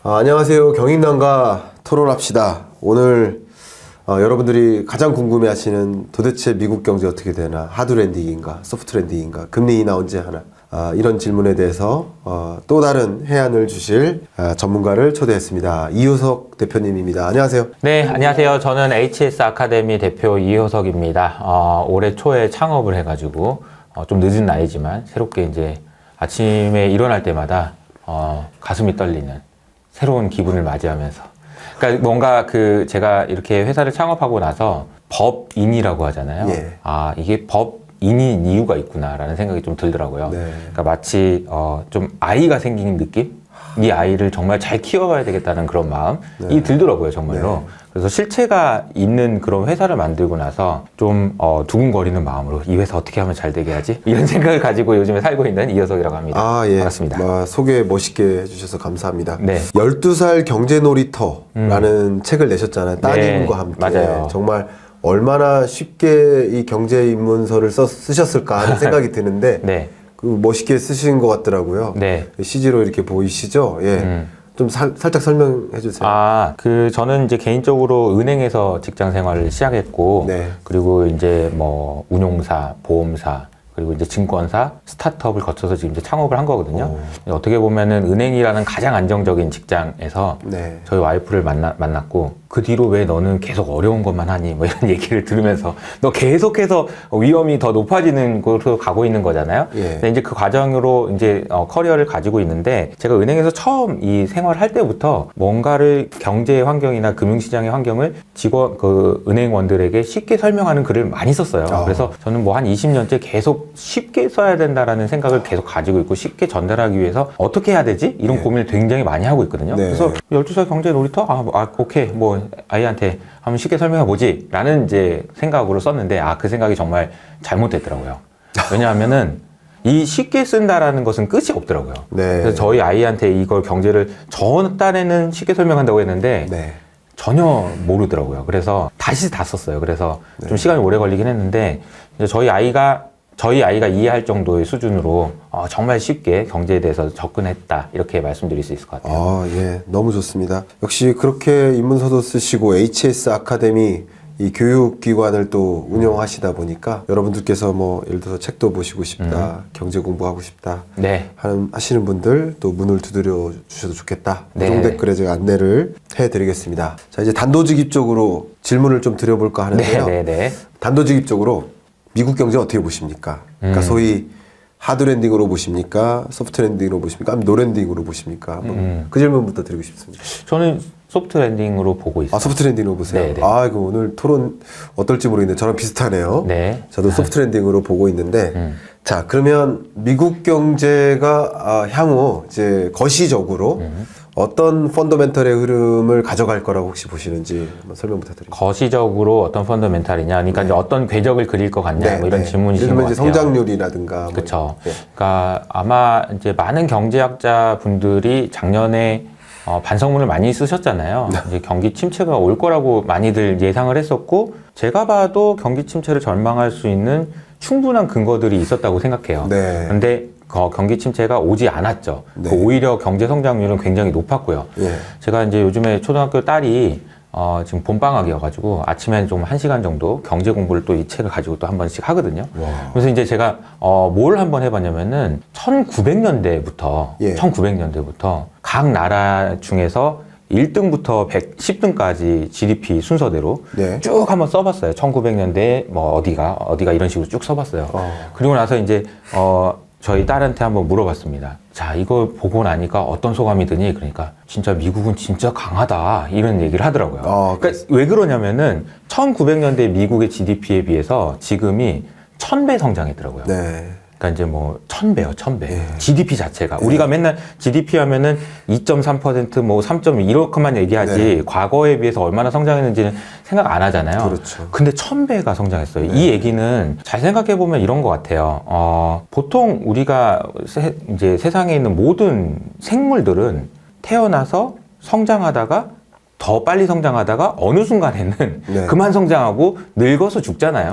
안녕하세요. 경인남과 토론합시다. 오늘 여러분들이 가장 궁금해하시는 도대체 미국 경제 어떻게 되나, 하드랜딩인가 소프트랜딩인가, 금리 인하 언제 하나, 이런 질문에 대해서 또 다른 해안을 주실 전문가를 초대했습니다. 이효석 대표님입니다. 안녕하세요. 네, 안녕하세요. 저는 HS 아카데미 대표 이효석입니다. 올해 초에 창업을 해가지고 좀 늦은 나이지만 새롭게 이제 아침에 일어날 때마다 가슴이 떨리는 새로운 기분을 맞이하면서, 그러니까 뭔가 제가 이렇게 회사를 창업하고 나서 법인이라고 하잖아요. 예. 이게 법인인 이유가 있구나라는 생각이 좀 들더라고요. 네. 그러니까 마치 좀 아이가 생긴 느낌? 이 아이를 정말 잘 키워가야 되겠다는 그런 마음이 들더라고요, 정말로. 네. 그래서 실체가 있는 그런 회사를 만들고 나서 좀 두근거리는 마음으로 이 회사 어떻게 하면 잘 되게 하지? 이런 생각을 가지고 요즘에 살고 있는 이효석이라고 합니다. 예. 반갑습니다. 소개 멋있게 해주셔서 감사합니다. 네. 12살 경제놀이터라는 책을 내셨잖아요. 따님과 함께. 맞아요. 정말 얼마나 쉽게 이 경제입문서를 쓰셨을까 하는 생각이 드는데 네. 멋있게 쓰신 것 같더라고요. 네. CG로 이렇게 보이시죠? 예. 좀 살짝 설명해 주세요. 저는 이제 개인적으로 은행에서 직장 생활을 시작했고, 네. 그리고 이제 뭐 운용사, 보험사, 그리고 이제 증권사, 스타트업을 거쳐서 지금 이제 창업을 한 거거든요. 어떻게 보면은 은행이라는 가장 안정적인 직장에서 네. 저희 와이프를 만났고, 그 뒤로 왜 너는 계속 어려운 것만 하니? 뭐 이런 얘기를 들으면서 너 계속해서 위험이 더 높아지는 곳으로 가고 있는 거잖아요. 예. 근데 이제 그 과정으로 이제 커리어를 가지고 있는데, 제가 은행에서 처음 이 생활을 할 때부터 뭔가를 경제 환경이나 금융시장의 환경을 은행원들에게 쉽게 설명하는 글을 많이 썼어요. 그래서 저는 뭐 한 20년째 계속 쉽게 써야 된다라는 생각을 계속 가지고 있고, 쉽게 전달하기 위해서 어떻게 해야 되지? 이런 고민을 굉장히 많이 하고 있거든요. 네. 그래서 12살 경제 놀이터? 오케이. 뭐 아이한테 한번 쉽게 설명해 보지 라는 이제 생각으로 썼는데, 그 생각이 정말 잘못됐더라고요. 왜냐하면은 이 쉽게 쓴다라는 것은 끝이 없더라고요. 네. 그래서 저희 아이한테 이걸 경제를 저 딴에는 쉽게 설명한다고 했는데 네. 전혀 모르더라고요. 그래서 다시 다 썼어요. 그래서 좀 시간이 오래 걸리긴 했는데, 이제 저희 아이가 이해할 정도의 수준으로 정말 쉽게 경제에 대해서 접근했다, 이렇게 말씀드릴 수 있을 것 같아요. 예. 너무 좋습니다. 역시 그렇게 입문서도 쓰시고 HS 아카데미 이 교육기관을 또 운영하시다 보니까 여러분들께서 뭐 예를 들어서 책도 보시고 싶다, 경제 공부하고 싶다 네. 하시는 분들 또 문을 두드려 주셔도 좋겠다. 네. 고정 댓글에 제가 안내를 해드리겠습니다. 자, 이제 단도직입적으로 질문을 좀 드려볼까 하는데요. 네. 단도직입적으로 미국 경제 어떻게 보십니까? 그러니까 소위 하드랜딩으로 보십니까? 소프트랜딩으로 보십니까? 아니면 노랜딩으로 보십니까? 그 질문부터 드리고 싶습니다. 저는 소프트 랜딩으로 보고 있어요. 소프트랜딩으로 보세요. 네네. 이거 오늘 토론 어떨지 모르겠는데 저랑 비슷하네요. 네. 저도 소프트랜딩으로 보고 있는데, 자, 그러면 미국 경제가 향후 이제 거시적으로 어떤 펀더멘털의 흐름을 가져갈 거라고 혹시 보시는지 한번 설명 부탁드립니다. 거시적으로 어떤 펀더멘탈이냐, 그러니까 이제 어떤 궤적을 그릴 것 같냐, 뭐 이런 질문이신 것 예를 들면 같아요. 이제 성장률이라든가. 그렇죠. 네. 그러니까 아마 이제 많은 경제학자 분들이 작년에 반성문을 많이 쓰셨잖아요. 이제 경기 침체가 올 거라고 많이들 예상을 했었고, 제가 봐도 경기 침체를 전망할 수 있는 충분한 근거들이 있었다고 생각해요. 네. 근데 경기 침체가 오지 않았죠. 네. 오히려 경제 성장률은 굉장히 높았고요. 예. 제가 이제 요즘에 초등학교 딸이 지금 봄방학이어가지고 아침에 좀 1시간 정도 경제 공부를 또 이 책을 가지고 또 한 번씩 하거든요. 와. 그래서 이제 제가 뭘 한번 해봤냐면은 1900년대부터 예. 각 나라 중에서 1등부터 110등까지 GDP 순서대로 네. 쭉 한번 써봤어요. 1900년대 뭐 어디가 이런 식으로 쭉 써봤어요. 그리고 나서 이제 저희 딸한테 한번 물어봤습니다. 자, 이거 보고 나니까 어떤 소감이 드니? 그러니까 진짜 미국은 진짜 강하다, 이런 얘기를 하더라고요. 그러니까 왜 그러냐면은 1900년대 미국의 GDP에 비해서 지금이 1000배 성장했더라고요. 네. 그러니까 이제 뭐 1000배요, 1000배. GDP 자체가. 우리가 맨날 GDP 하면은 2.3%, 뭐 3.2 이렇게만 얘기하지, 과거에 비해서 얼마나 성장했는지는 생각 안 하잖아요. 그렇죠. 근데 1000배가 성장했어요. 이 얘기는 잘 생각해 보면 이런 것 같아요. 보통 우리가 이제 세상에 있는 모든 생물들은 태어나서 성장하다가 더 빨리 성장하다가 어느 순간에는 그만 성장하고 늙어서 죽잖아요.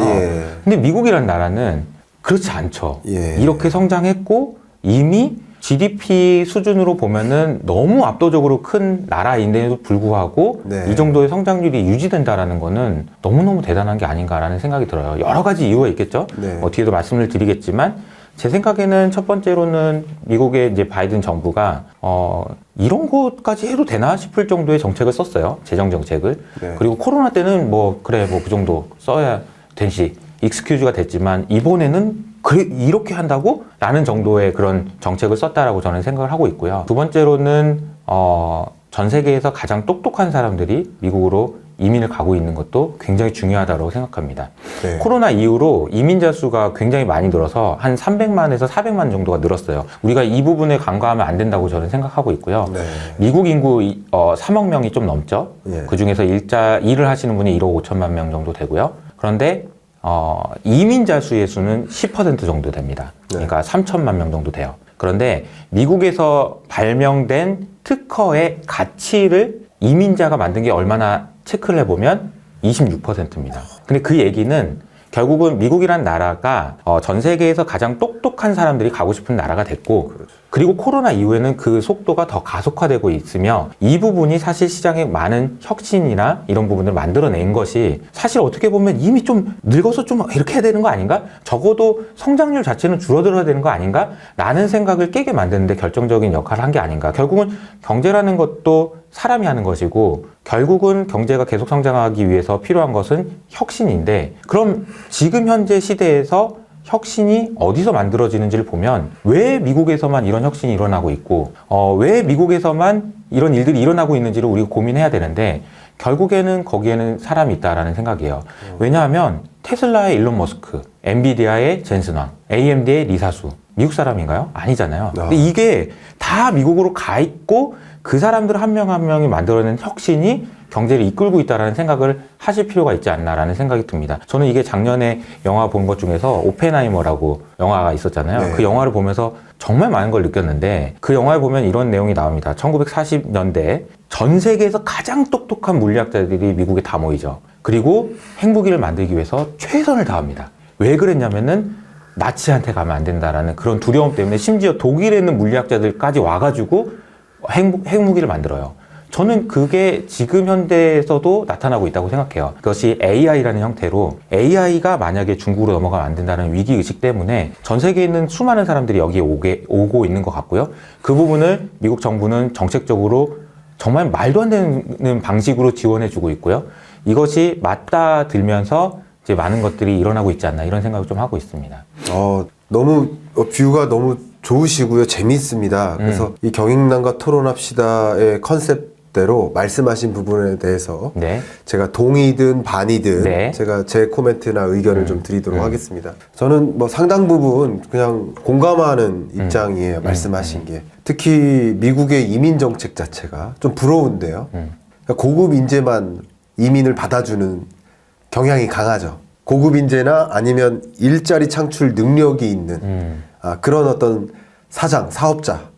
근데 미국이라는 나라는 그렇지 않죠. 이렇게 성장했고 이미 GDP 수준으로 보면은 너무 압도적으로 큰 나라인데도 불구하고 네. 이 정도의 성장률이 유지된다라는 거는 너무너무 대단한 게 아닌가라는 생각이 들어요. 여러 가지 이유가 있겠죠. 네. 뒤에도 말씀을 드리겠지만 제 생각에는 첫 번째로는 미국의 이제 바이든 정부가 이런 것까지 해도 되나 싶을 정도의 정책을 썼어요. 재정 정책을. 네. 그리고 코로나 때는 뭐 그래 뭐 그 정도 써야 된시 익스큐즈가 됐지만 이번에는 그래 이렇게 한다고? 라는 정도의 그런 정책을 썼다라고 저는 생각을 하고 있고요. 두 번째로는 전 세계에서 가장 똑똑한 사람들이 미국으로 이민을 가고 있는 것도 굉장히 중요하다고 생각합니다. 네. 코로나 이후로 이민자 수가 굉장히 많이 늘어서 한 300만에서 400만 정도가 늘었어요. 우리가 이 부분에 간과하면 안 된다고 저는 생각하고 있고요. 네. 미국 인구 3억 명이 좀 넘죠. 네. 그중에서 일을 하시는 분이 1억 5천만 명 정도 되고요. 그런데 이민자 수의 수는 10% 정도 됩니다. 그러니까 3천만 명 정도 돼요. 그런데 미국에서 발명된 특허의 가치를 이민자가 만든 게 얼마나 체크를 해보면 26%입니다. 근데 그 얘기는 결국은 미국이란 나라가 전 세계에서 가장 똑똑한 사람들이 가고 싶은 나라가 됐고, 그리고 코로나 이후에는 그 속도가 더 가속화되고 있으며 이 부분이 사실 시장에 많은 혁신이나 이런 부분들을 만들어낸 것이 사실 어떻게 보면 이미 좀 늙어서 좀 이렇게 해야 되는 거 아닌가? 적어도 성장률 자체는 줄어들어야 되는 거 아닌가? 라는 생각을 깨게 만드는데 결정적인 역할을 한 게 아닌가. 결국은 경제라는 것도 사람이 하는 것이고 결국은 경제가 계속 성장하기 위해서 필요한 것은 혁신인데, 그럼 지금 현재 시대에서 혁신이 어디서 만들어지는지를 보면 왜 미국에서만 이런 혁신이 일어나고 있고 왜 미국에서만 이런 일들이 일어나고 있는지를 우리가 고민해야 되는데, 결국에는 거기에는 사람이 있다라는 생각이에요. 왜냐하면 테슬라의 일론 머스크, 엔비디아의 젠슨 왕, AMD의 리사수 미국 사람인가요? 아니잖아요. 근데 이게 다 미국으로 가 있고 그 사람들 한 명 한 명이 만들어낸 혁신이 경제를 이끌고 있다는 생각을 하실 필요가 있지 않나라는 생각이 듭니다. 저는 이게 작년에 영화 본 것 중에서 오펜하이머라고 영화가 있었잖아요. 네. 그 영화를 보면서 정말 많은 걸 느꼈는데, 그 영화에 보면 이런 내용이 나옵니다. 1940년대 전 세계에서 가장 똑똑한 물리학자들이 미국에 다 모이죠. 그리고 핵무기를 만들기 위해서 최선을 다합니다. 왜 그랬냐면은 나치한테 가면 안 된다라는 그런 두려움 때문에 심지어 독일에 있는 물리학자들까지 와가지고 핵무기를 만들어요. 저는 그게 지금 현대에서도 나타나고 있다고 생각해요. 그것이 AI라는 형태로, AI가 만약에 중국으로 넘어가면 안 된다는 위기의식 때문에 전 세계에 있는 수많은 사람들이 여기에 오고 있는 것 같고요. 그 부분을 미국 정부는 정책적으로 정말 말도 안 되는 방식으로 지원해주고 있고요. 이것이 맞다 들면서 이제 많은 것들이 일어나고 있지 않나, 이런 생각을 좀 하고 있습니다. 너무 뷰가 너무 좋으시고요. 재밌습니다. 그래서 이 경영난과 토론합시다의 컨셉대로 말씀하신 부분에 대해서 네. 제가 동의든 반이든 네. 제가 제 코멘트나 의견을 좀 드리도록 하겠습니다. 저는 뭐 상당 부분 그냥 공감하는 입장이에요. 말씀하신 게. 특히 미국의 이민 정책 자체가 좀 부러운데요. 고급 인재만 이민을 받아주는 경향이 강하죠. 고급 인재나 아니면 일자리 창출 능력이 있는 그런 어떤 사장, 사업자,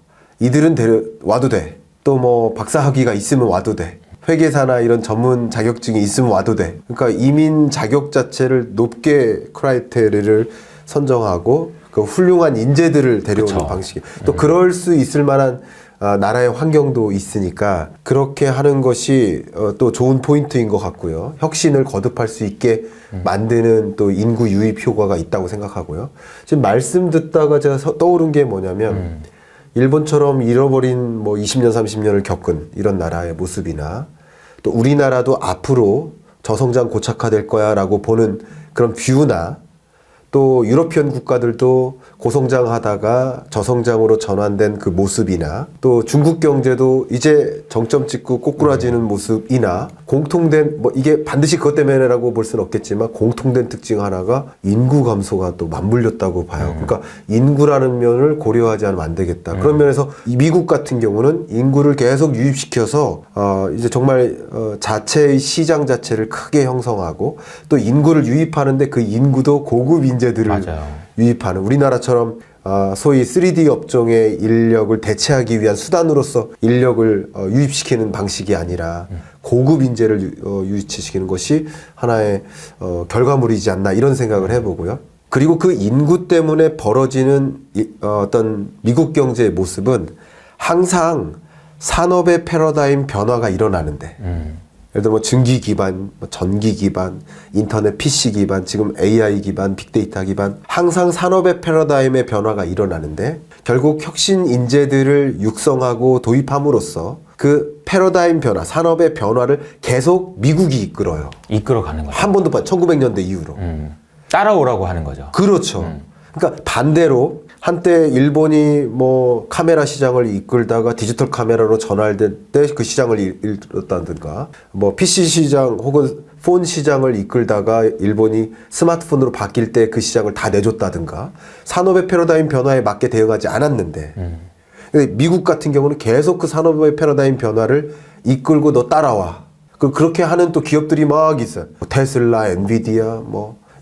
이들은 와도 돼. 또 뭐 박사학위가 있으면 와도 돼. 회계사나 이런 전문 자격증이 있으면 와도 돼. 그러니까 이민 자격 자체를 높게 크라이테리아를 선정하고 그 훌륭한 인재들을 데려오는 그쵸. 방식이 또 그럴 수 있을 만한 나라의 환경도 있으니까 그렇게 하는 것이 또 좋은 포인트인 것 같고요. 혁신을 거듭할 수 있게 만드는 또 인구 유입 효과가 있다고 생각하고요. 지금 말씀 듣다가 제가 떠오른 게 뭐냐면 일본처럼 잃어버린 뭐 20년, 30년을 겪은 이런 나라의 모습이나 또 우리나라도 앞으로 저성장 고착화될 거야 라고 보는 그런 뷰나 또 유러피언 국가들도 고성장하다가 저성장으로 전환된 그 모습이나 또 중국 경제도 이제 정점 찍고 꼬꾸라지는 모습이나 공통된 뭐 이게 반드시 그것 때문에라고 볼 수는 없겠지만 공통된 특징 하나가 인구 감소가 또 맞물렸다고 봐요. 그러니까 인구라는 면을 고려하지 않으면 안 되겠다. 그런 면에서 이 미국 같은 경우는 인구를 계속 유입시켜서 이제 정말 자체의 시장 자체를 크게 형성하고 또 인구를 유입하는데 그 인구도 고급 인재들을 맞아요. 유입하는, 우리나라처럼 소위 3D 업종의 인력을 대체하기 위한 수단으로서 인력을 유입시키는 방식이 아니라 고급 인재를 유치시키는 것이 하나의 결과물이지 않나, 이런 생각을 해보고요. 그리고 그 인구 때문에 벌어지는 어떤 미국 경제의 모습은 항상 산업의 패러다임 변화가 일어나는데 예를 들어 뭐 증기 기반, 뭐 전기 기반, 인터넷 PC 기반, 지금 AI 기반, 빅데이터 기반 항상 산업의 패러다임의 변화가 일어나는데 결국 혁신 인재들을 육성하고 도입함으로써 그 패러다임 변화, 산업의 변화를 계속 미국이 이끌어요. 이끌어가는 거죠. 한 번도 1900년대 이후로. 따라오라고 하는 거죠. 그렇죠. 그러니까 반대로 한때 일본이 뭐 카메라 시장을 이끌다가 디지털 카메라로 전환될 때 그 시장을 이끌었다든가 뭐 PC 시장 혹은 폰 시장을 이끌다가 일본이 스마트폰으로 바뀔 때 그 시장을 다 내줬다든가 산업의 패러다임 변화에 맞게 대응하지 않았는데 미국 같은 경우는 계속 그 산업의 패러다임 변화를 이끌고 너 따라와. 그렇게 하는 또 기업들이 막 있어요. 테슬라, 엔비디아,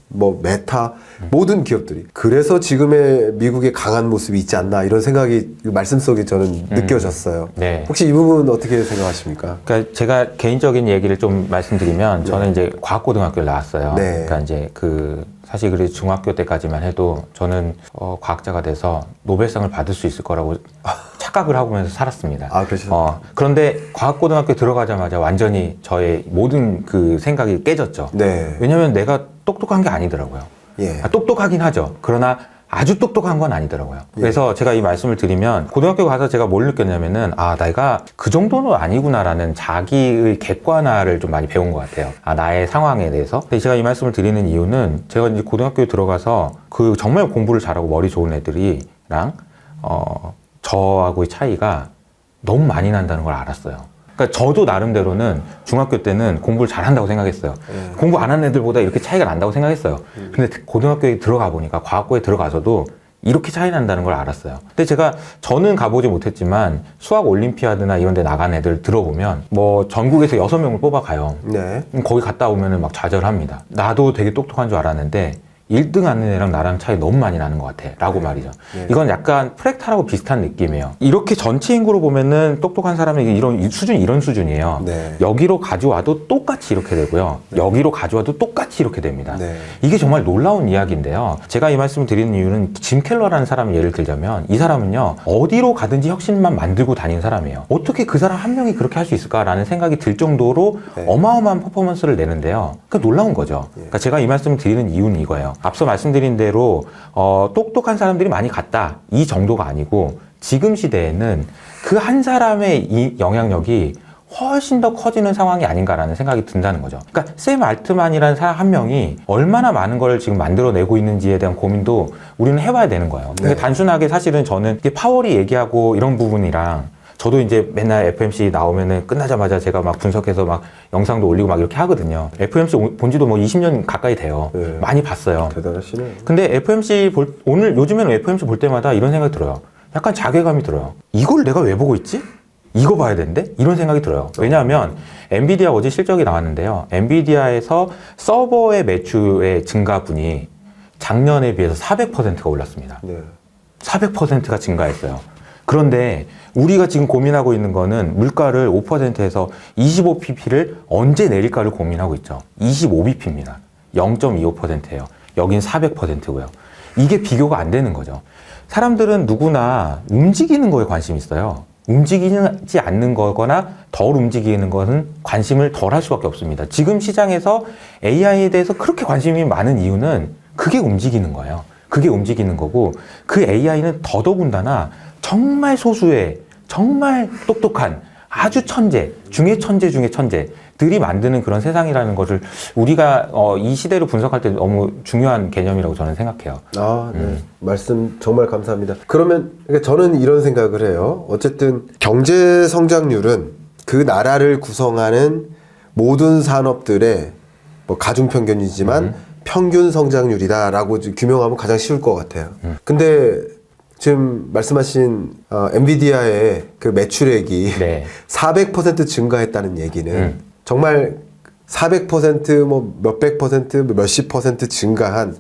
뭐 메타 모든 기업들이. 그래서 지금의 미국의 강한 모습이 있지 않나 이런 생각이 말씀 속에 저는 느껴졌어요. 네. 혹시 이 부분은 어떻게 생각하십니까? 그러니까 제가 개인적인 얘기를 좀 말씀드리면 저는 이제 과학고등학교를 나왔어요. 네. 그러니까 이제 사실 그래도 중학교 때까지만 해도 저는 과학자가 돼서 노벨상을 받을 수 있을 거라고 착각을 하면서 살았습니다. 아, 그러셨어요? 그런데 과학고등학교 들어가자마자 완전히 저의 모든 그 생각이 깨졌죠. 네. 왜냐면 내가 똑똑한 게 아니더라고요. 예. 똑똑하긴 하죠. 그러나 아주 똑똑한 건 아니더라고요. 그래서 제가 이 말씀을 드리면 고등학교 가서 제가 뭘 느꼈냐면은 내가 그 정도는 아니구나라는 자기의 객관화를 좀 많이 배운 것 같아요. 나의 상황에 대해서. 근데 제가 이 말씀을 드리는 이유는 제가 이제 고등학교에 들어가서 정말 공부를 잘하고 머리 좋은 애들이랑 저하고의 차이가 너무 많이 난다는 걸 알았어요. 그러니까 저도 나름대로는 중학교 때는 공부를 잘한다고 생각했어요. 공부 안 하는 애들보다 이렇게 차이가 난다고 생각했어요. 근데 고등학교에 들어가 보니까 과학고에 들어가서도 이렇게 차이 난다는 걸 알았어요. 근데 저는 가보지 못했지만 수학 올림피아드나 이런 데 나간 애들 들어보면 뭐 전국에서 6명을 뽑아가요. 네. 거기 갔다 오면은 막 좌절합니다. 나도 되게 똑똑한 줄 알았는데 1등 하는 애랑 나랑 차이 너무 많이 나는 것 같아 라고 말이죠. 이건 약간 프랙탈하고 비슷한 느낌이에요. 이렇게 전체 인구로 보면은 똑똑한 사람은 이런 수준이에요. 네. 여기로 가져와도 똑같이 이렇게 되고요. 여기로 가져와도 똑같이 이렇게 됩니다. 네. 이게 정말 놀라운 이야기인데요. 제가 이 말씀을 드리는 이유는 짐 켈러라는 사람을 예를 들자면 이 사람은요 어디로 가든지 혁신만 만들고 다니는 사람이에요. 어떻게 그 사람 한 명이 그렇게 할 수 있을까라는 생각이 들 정도로 어마어마한 퍼포먼스를 내는데요. 그러니까 놀라운 거죠. 그러니까 제가 이 말씀을 드리는 이유는 이거예요. 앞서 말씀드린 대로 똑똑한 사람들이 많이 갔다 이 정도가 아니고 지금 시대에는 그 한 사람의 이 영향력이 훨씬 더 커지는 상황이 아닌가라는 생각이 든다는 거죠. 그러니까 샘 알트만이라는 사람 한 명이 얼마나 많은 걸 지금 만들어내고 있는지에 대한 고민도 우리는 해봐야 되는 거예요. 근데 단순하게 사실은 저는 파월이 얘기하고 이런 부분이랑 저도 이제 맨날 FMC 나오면은 끝나자마자 제가 막 분석해서 막 영상도 올리고 막 이렇게 하거든요. FMC 본 지도 뭐 20년 가까이 돼요. 네. 많이 봤어요. 대단하시네요. 근데 요즘에는 FMC 볼 때마다 이런 생각이 들어요. 약간 자괴감이 들어요. 이걸 내가 왜 보고 있지? 이거 봐야 되는데? 이런 생각이 들어요. 왜냐하면 엔비디아 어제 실적이 나왔는데요. 엔비디아에서 서버의 매출의 증가분이 작년에 비해서 400%가 올랐습니다. 네. 400%가 증가했어요. 그런데 우리가 지금 고민하고 있는 거는 물가를 5%에서 25pp를 언제 내릴까를 고민하고 있죠. 25bp입니다. 0.25%예요. 여긴 400%고요. 이게 비교가 안 되는 거죠. 사람들은 누구나 움직이는 거에 관심이 있어요. 움직이지 않는 거거나 덜 움직이는 것은 관심을 덜 할 수밖에 없습니다. 지금 시장에서 AI에 대해서 그렇게 관심이 많은 이유는 그게 움직이는 거예요. 그게 움직이는 거고 그 AI는 더더군다나 정말 소수의 정말 똑똑한 아주 천재 중에 천재 중에 천재들이 만드는 그런 세상이라는 것을 우리가 이 시대를 분석할 때 너무 중요한 개념이라고 저는 생각해요. 네. 말씀 정말 감사합니다. 그러면 저는 이런 생각을 해요. 어쨌든 경제 성장률은 그 나라를 구성하는 모든 산업들의 뭐 가중평균이지만 평균 성장률이다라고 규명하면 가장 쉬울 것 같아요. 근데 지금 말씀하신 엔비디아의 그 매출액이 400% 증가했다는 얘기는 정말 400% 뭐 몇백 퍼센트, 몇십 퍼센트 증가한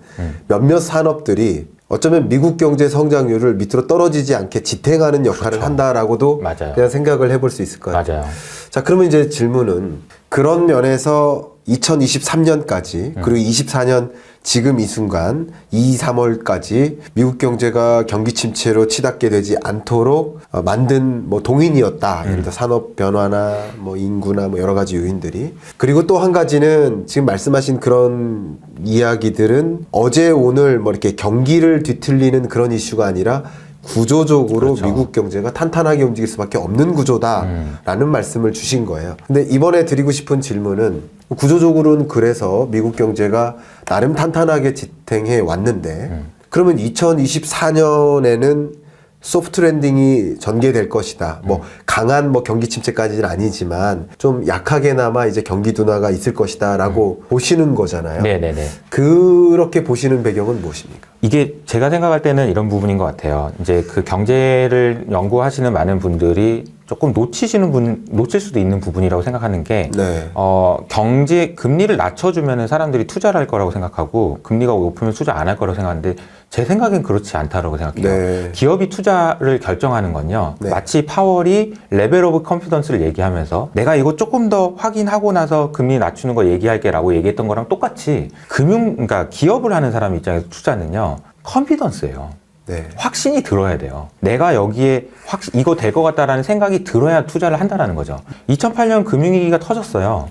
몇몇 산업들이 어쩌면 미국 경제 성장률을 밑으로 떨어지지 않게 지탱하는 역할을 한다라고도 그냥 생각을 해볼 수 있을 것 같아요. 맞아요. 자, 그러면 이제 질문은 그런 면에서 2023년까지 그리고 24년 지금 이 순간 2, 3월까지 미국 경제가 경기 침체로 치닫게 되지 않도록 만든 뭐 동인이었다. 예를 들어 산업 변화나 뭐 인구나 뭐 여러 가지 요인들이. 그리고 또 한 가지는 지금 말씀하신 그런 이야기들은 어제 오늘 뭐 이렇게 경기를 뒤틀리는 그런 이슈가 아니라 구조적으로 그렇죠. 미국 경제가 탄탄하게 움직일 수밖에 없는 구조다라는 말씀을 주신 거예요. 근데 이번에 드리고 싶은 질문은 구조적으로는 그래서 미국 경제가 나름 탄탄하게 지탱해 왔는데 그러면 2024년에는 소프트 랜딩이 전개될 것이다. 뭐 강한 뭐 경기 침체까지는 아니지만 좀 약하게나마 이제 경기 둔화가 있을 것이다라고 보시는 거잖아요. 네네네. 그렇게 보시는 배경은 무엇입니까? 이게 제가 생각할 때는 이런 부분인 것 같아요. 이제 그 경제를 연구하시는 많은 분들이 조금 놓칠 수도 있는 부분이라고 생각하는 게, 네. 금리를 낮춰주면 사람들이 투자를 할 거라고 생각하고, 금리가 높으면 투자 안 할 거라고 생각하는데, 제 생각엔 그렇지 않다라고 생각해요. 네. 기업이 투자를 결정하는 건요, 네. 마치 파월이 레벨 오브 컨피던스를 얘기하면서, 내가 이거 조금 더 확인하고 나서 금리 낮추는 거 얘기할게 라고 얘기했던 거랑 똑같이, 그러니까 기업을 하는 사람 입장에서 투자는요, 컨피던스예요. 네. 확신이 들어야 돼요. 내가 여기에 이거 될 것 같다라는 생각이 들어야 투자를 한다는 거죠. 2008년 금융위기가 터졌어요.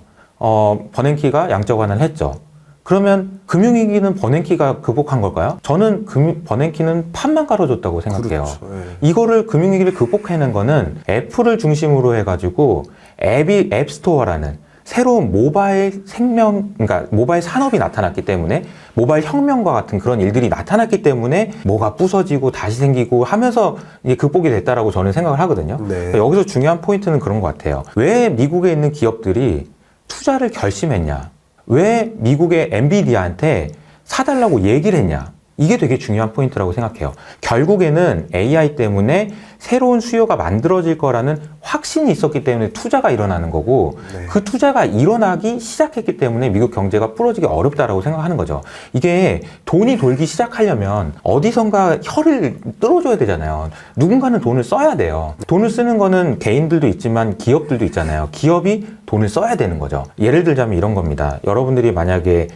버냉키가 양적 완화를 했죠. 그러면 금융위기는 버냉키가 극복한 걸까요? 저는 버냉키는 판만 깔아줬다고 생각해요. 그렇죠. 네. 이거를 금융위기를 극복해낸 거는 애플을 중심으로 해가지고 앱스토어라는 새로운 그러니까 모바일 산업이 나타났기 때문에, 모바일 혁명과 같은 그런 일들이 나타났기 때문에 뭐가 부서지고 다시 생기고 하면서 이게 극복이 됐다라고 저는 생각을 하거든요. 네. 그러니까 여기서 중요한 포인트는 그런 것 같아요. 왜 미국에 있는 기업들이 투자를 결심했냐? 왜 미국의 엔비디아한테 사달라고 얘기를 했냐? 이게 되게 중요한 포인트라고 생각해요. 결국에는 AI 때문에 새로운 수요가 만들어질 거라는 확신이 있었기 때문에 투자가 일어나는 거고, 네. 그 투자가 일어나기 시작했기 때문에 미국 경제가 풀어지기 어렵다라고 생각하는 거죠. 이게 돈이 돌기 시작하려면 어디선가 혀를 뚫어줘야 되잖아요. 누군가는 돈을 써야 돼요. 돈을 쓰는 거는 개인들도 있지만 기업들도 있잖아요. 기업이 돈을 써야 되는 거죠. 예를 들자면 이런 겁니다. 여러분들이 만약에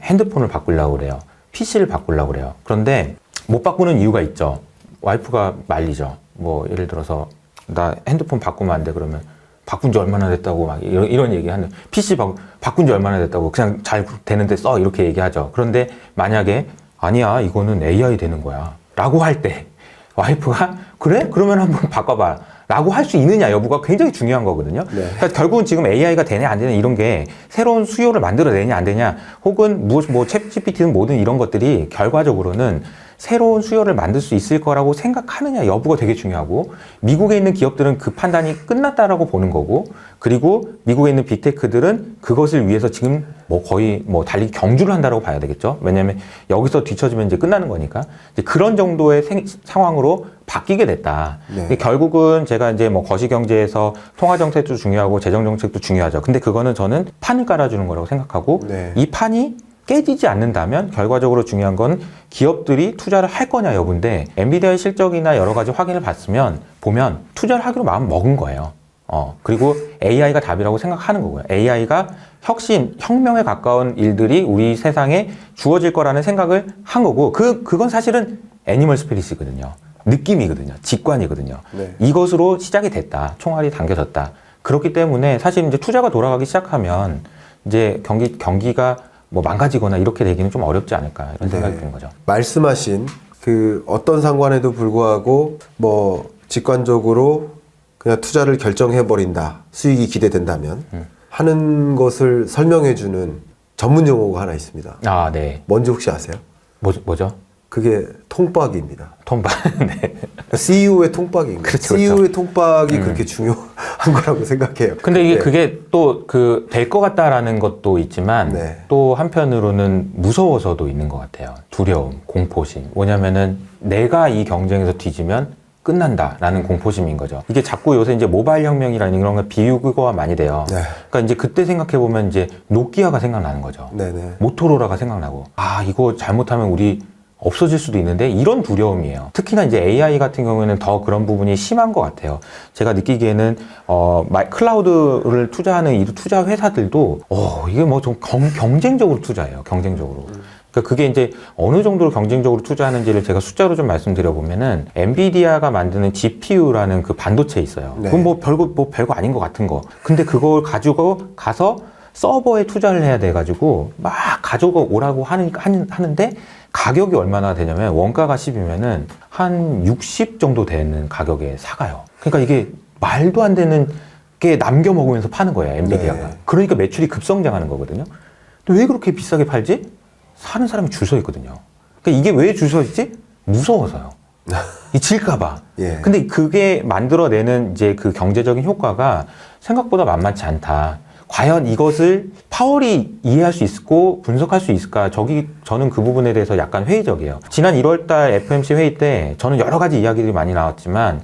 핸드폰을 바꾸려고 그래요. PC를 바꾸려고 그래요. 그런데 못 바꾸는 이유가 있죠. 와이프가 말리죠. 뭐 예를 들어서 나 핸드폰 바꾸면 안 돼 그러면 바꾼 지 얼마나 됐다고 막 이런 얘기하는, PC 바꾼 지 얼마나 됐다고 그냥 잘 되는데 써 이렇게 얘기하죠. 그런데 만약에 아니야 이거는 AI 되는 거야 라고 할 때 와이프가 그래? 그러면 한번 바꿔봐 라고 할 수 있느냐 여부가 굉장히 중요한 거거든요. 네. 그러니까 결국은 지금 AI가 되냐 안 되냐 이런 게 새로운 수요를 만들어내냐 안 되냐, 혹은 뭐 챗GPT든 뭐든 이런 것들이 결과적으로는 새로운 수요를 만들 수 있을 거라고 생각하느냐 여부가 되게 중요하고, 미국에 있는 기업들은 그 판단이 끝났다라고 보는 거고, 그리고 미국에 있는 빅테크들은 그것을 위해서 지금 뭐 거의 뭐 달리기 경주를 한다라고 봐야 되겠죠. 왜냐하면 여기서 뒤처지면 이제 끝나는 거니까. 이제 그런 정도의 상황으로 바뀌게 됐다. 네. 결국은 제가 이제 뭐 거시경제에서 통화정책도 중요하고 재정정책도 중요하죠. 근데 그거는 저는 판을 깔아주는 거라고 생각하고, 네. 이 판이 깨지지 않는다면 결과적으로 중요한 건 기업들이 투자를 할 거냐 여부인데, 엔비디아의 실적이나 여러 가지 확인을 보면 투자를 하기로 마음 먹은 거예요. 그리고 AI가 답이라고 생각하는 거고요. AI가 혁명에 가까운 일들이 우리 세상에 주어질 거라는 생각을 한 거고, 그건 사실은 애니멀 스피릿이거든요. 느낌이거든요. 직관이거든요. 네. 이것으로 시작이 됐다. 총알이 당겨졌다. 그렇기 때문에 사실 이제 투자가 돌아가기 시작하면 이제 경기가 뭐 망가지거나 이렇게 되기는 좀 어렵지 않을까 이런 생각이 드는 거죠. 말씀하신 그 어떤 상관에도 불구하고 뭐 직관적으로 그냥 투자를 결정해 버린다. 수익이 기대된다면 하는 것을 설명해 주는 전문 용어가 하나 있습니다. 아, 네. 뭔지 혹시 아세요? 뭐죠? 그게 통박입니다. 통박. 네. CEO의 통박입니다. 그렇죠, CEO의 통박이 그렇게 중요한 거라고 생각해요. 근데 이게 네. 그게 또 될 것 같다라는 것도 있지만, 네. 또 한편으로는 무서워서도 있는 것 같아요. 두려움, 공포심. 뭐냐면은 내가 이 경쟁에서 뒤지면 끝난다라는 공포심인 거죠. 이게 자꾸 요새 이제 모바일 혁명이라는 이런 거 비유가 많이 돼요. 네. 그러니까 이제 그때 생각해 보면 이제 노키아가 생각나는 거죠. 네네. 모토로라가 생각나고, 아 이거 잘못하면 우리 없어질 수도 있는데, 이런 두려움이에요. 특히나 이제 AI 같은 경우에는 더 그런 부분이 심한 것 같아요. 제가 느끼기에는 클라우드를 투자하는 이 투자 회사들도 이게 뭐 좀 경쟁적으로 투자해요. 경쟁적으로. 그러니까 그게 이제 어느 정도로 경쟁적으로 투자하는지를 제가 숫자로 좀 말씀드려보면은 엔비디아가 만드는 GPU라는 그 반도체 있어요. 네. 그건 뭐 별거 아닌 것 같은 거. 근데 그걸 가지고 가서 서버에 투자를 해야 돼가지고 막 가지고 오라고 하는데 가격이 얼마나 되냐면 원가가 10이면은 한 60 정도 되는 가격에 사가요. 그러니까 이게 말도 안 되는 게 남겨 먹으면서 파는 거예요, 엔비디아가. 네. 그러니까 매출이 급성장하는 거거든요. 근데 왜 그렇게 비싸게 팔지? 사는 사람이 줄 서 있거든요. 그러니까 이게 왜 줄 서 있지? 무서워서요. 이 질까봐. 예. 근데 그게 만들어내는 이제 그 경제적인 효과가 생각보다 만만치 않다. 과연 이것을 파월이 이해할 수 있고 분석할 수 있을까? 저는 그 부분에 대해서 약간 회의적이에요. 지난 1월달 FOMC 회의 때 저는 여러 가지 이야기들이 많이 나왔지만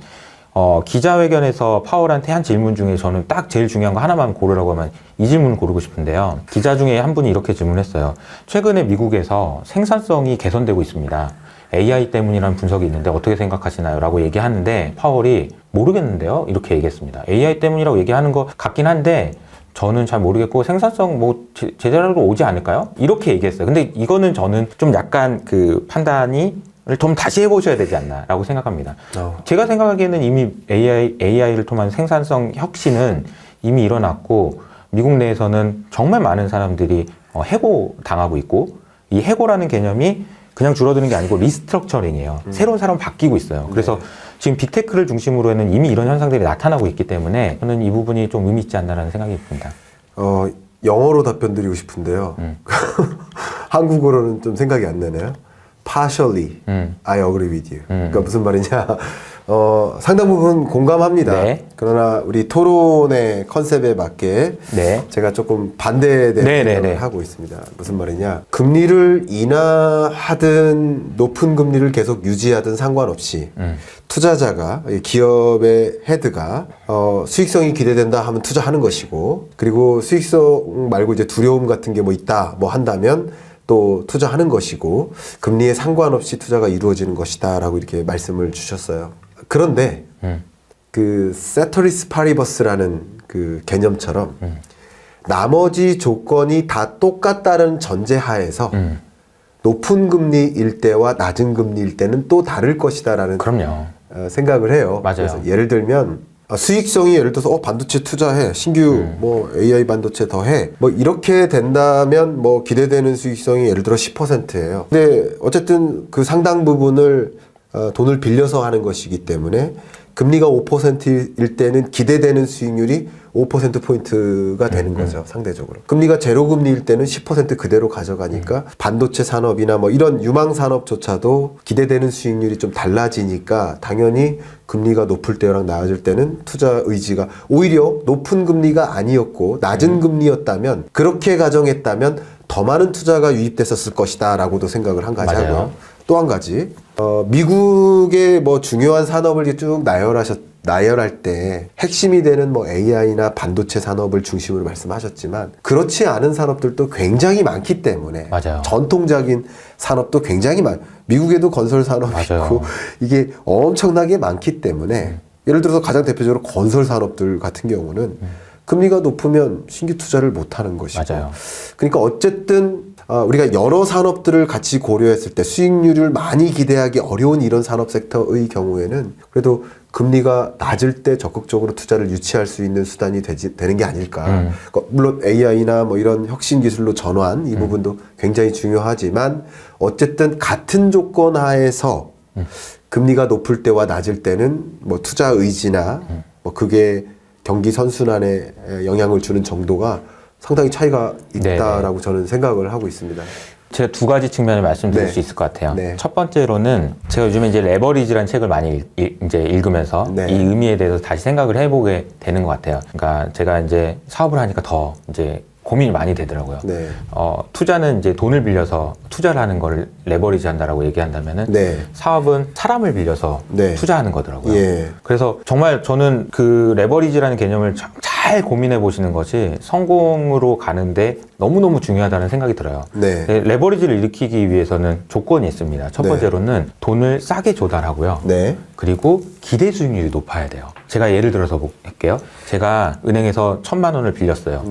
기자회견에서 파월한테 한 질문 중에 저는 딱 제일 중요한 거 하나만 고르라고 하면 이 질문을 고르고 싶은데요. 기자 중에 한 분이 이렇게 질문했어요. 최근에 미국에서 생산성이 개선되고 있습니다. AI 때문이라는 분석이 있는데 어떻게 생각하시나요? 라고 얘기하는데 파월이 모르겠는데요? 이렇게 얘기했습니다. AI 때문이라고 얘기하는 것 같긴 한데 저는 잘 모르겠고 생산성 뭐 제대로 오지 않을까요? 이렇게 얘기했어요. 근데 이거는 저는 좀 약간 그 판단이 좀 다시 해보셔야 되지 않나라고 생각합니다. 제가 생각하기에는 이미 AI를 통한 생산성 혁신은 이미 일어났고 미국 내에서는 정말 많은 사람들이 해고 당하고 있고 이 해고라는 개념이 그냥 줄어드는 게 아니고 리스트럭처링이에요. 새로운 사람 바뀌고 있어요. 그래서 지금 빅테크를 중심으로는 이미 이런 현상들이 나타나고 있기 때문에 저는 이 부분이 좀 의미 있지 않나라는 생각이 듭니다. 영어로 답변 드리고 싶은데요. 한국어로는 좀 생각이 안 나네요. Partially, I agree with you. 그러니까 무슨 말이냐. 상당 부분 공감합니다. 네. 그러나 우리 토론의 컨셉에 맞게 네. 제가 조금 반대되는 생각을 하고 있습니다. 무슨 말이냐. 금리를 인하하든 높은 금리를 계속 유지하든 상관없이 투자자가, 기업의 헤드가 수익성이 기대된다 하면 투자하는 것이고, 그리고 수익성 말고 이제 두려움 같은 게 뭐 있다, 뭐 한다면 또 투자하는 것이고, 금리에 상관없이 투자가 이루어지는 것이다 라고 이렇게 말씀을 주셨어요. 그런데 그 세터리스 파리버스라는 그 개념처럼 나머지 조건이 다 똑같다는 전제하에서 높은 금리일 때와 낮은 금리일 때는 또 다를 것이다라는 그럼요. 생각을 해요. 맞아요. 그래서 예를 들면 수익성이 예를 들어서 반도체 투자해, 신규 뭐 AI 반도체 더해, 뭐 이렇게 된다면 뭐 기대되는 수익성이 예를 들어 10%예요. 근데 어쨌든 그 상당 부분을 돈을 빌려서 하는 것이기 때문에 금리가 5%일 때는 기대되는 수익률이 5%포인트가 되는 거죠, 상대적으로. 금리가 제로금리일 때는 10% 그대로 가져가니까 반도체 산업이나 뭐 이런 유망 산업조차도 기대되는 수익률이 좀 달라지니까 당연히 금리가 높을 때랑 낮을 때는 투자 의지가 오히려 높은 금리가 아니었고 낮은 금리였다면 그렇게 가정했다면 더 많은 투자가 유입됐었을 것이다 라고도 생각을 한 가지 맞아요. 하고요. 또 한 가지, 미국의 뭐 중요한 산업을 쭉 나열할 때 핵심이 되는 뭐 AI나 반도체 산업을 중심으로 말씀하셨지만 그렇지 않은 산업들도 굉장히 많기 때문에 맞아요. 전통적인 산업도 굉장히 미국에도 건설 산업이 맞아요. 있고 이게 엄청나게 많기 때문에 예를 들어서 가장 대표적으로 건설 산업들 같은 경우는 금리가 높으면 신규 투자를 못 하는 것이고 맞아요. 그러니까 어쨌든 우리가 여러 산업들을 같이 고려했을 때 수익률을 많이 기대하기 어려운 이런 산업 섹터의 경우에는 그래도 금리가 낮을 때 적극적으로 투자를 유치할 수 있는 수단이 되는 게 아닐까. 그러니까 물론 AI나 뭐 이런 혁신 기술로 전환 이 부분도 굉장히 중요하지만 어쨌든 같은 조건 하에서 금리가 높을 때와 낮을 때는 뭐 투자 의지나 뭐 그게 경기 선순환에 영향을 주는 정도가 상당히 차이가 있다라고 저는 생각을 하고 있습니다. 제가 두 가지 측면을 말씀드릴 수 있을 것 같아요. 첫 번째로는 제가 요즘에 이제 레버리지라는 책을 많이 이제 읽으면서 이 의미에 대해서 다시 생각을 해보게 되는 것 같아요. 그러니까 제가 이제 사업을 하니까 더 이제 고민이 많이 되더라고요. 투자는 이제 돈을 빌려서 투자를 하는 걸 레버리지 한다라고 얘기한다면은 사업은 사람을 빌려서 투자하는 거더라고요. 그래서 정말 저는 그 레버리지라는 개념을 잘 고민해 보시는 것이 성공으로 가는데 너무너무 중요하다는 생각이 들어요. 레버리지를 일으키기 위해서는 조건이 있습니다. 첫 번째로는 돈을 싸게 조달하고요. 그리고 기대 수익률이 높아야 돼요. 제가 예를 들어서 볼게요. 제가 은행에서 1,000만 원을 빌렸어요.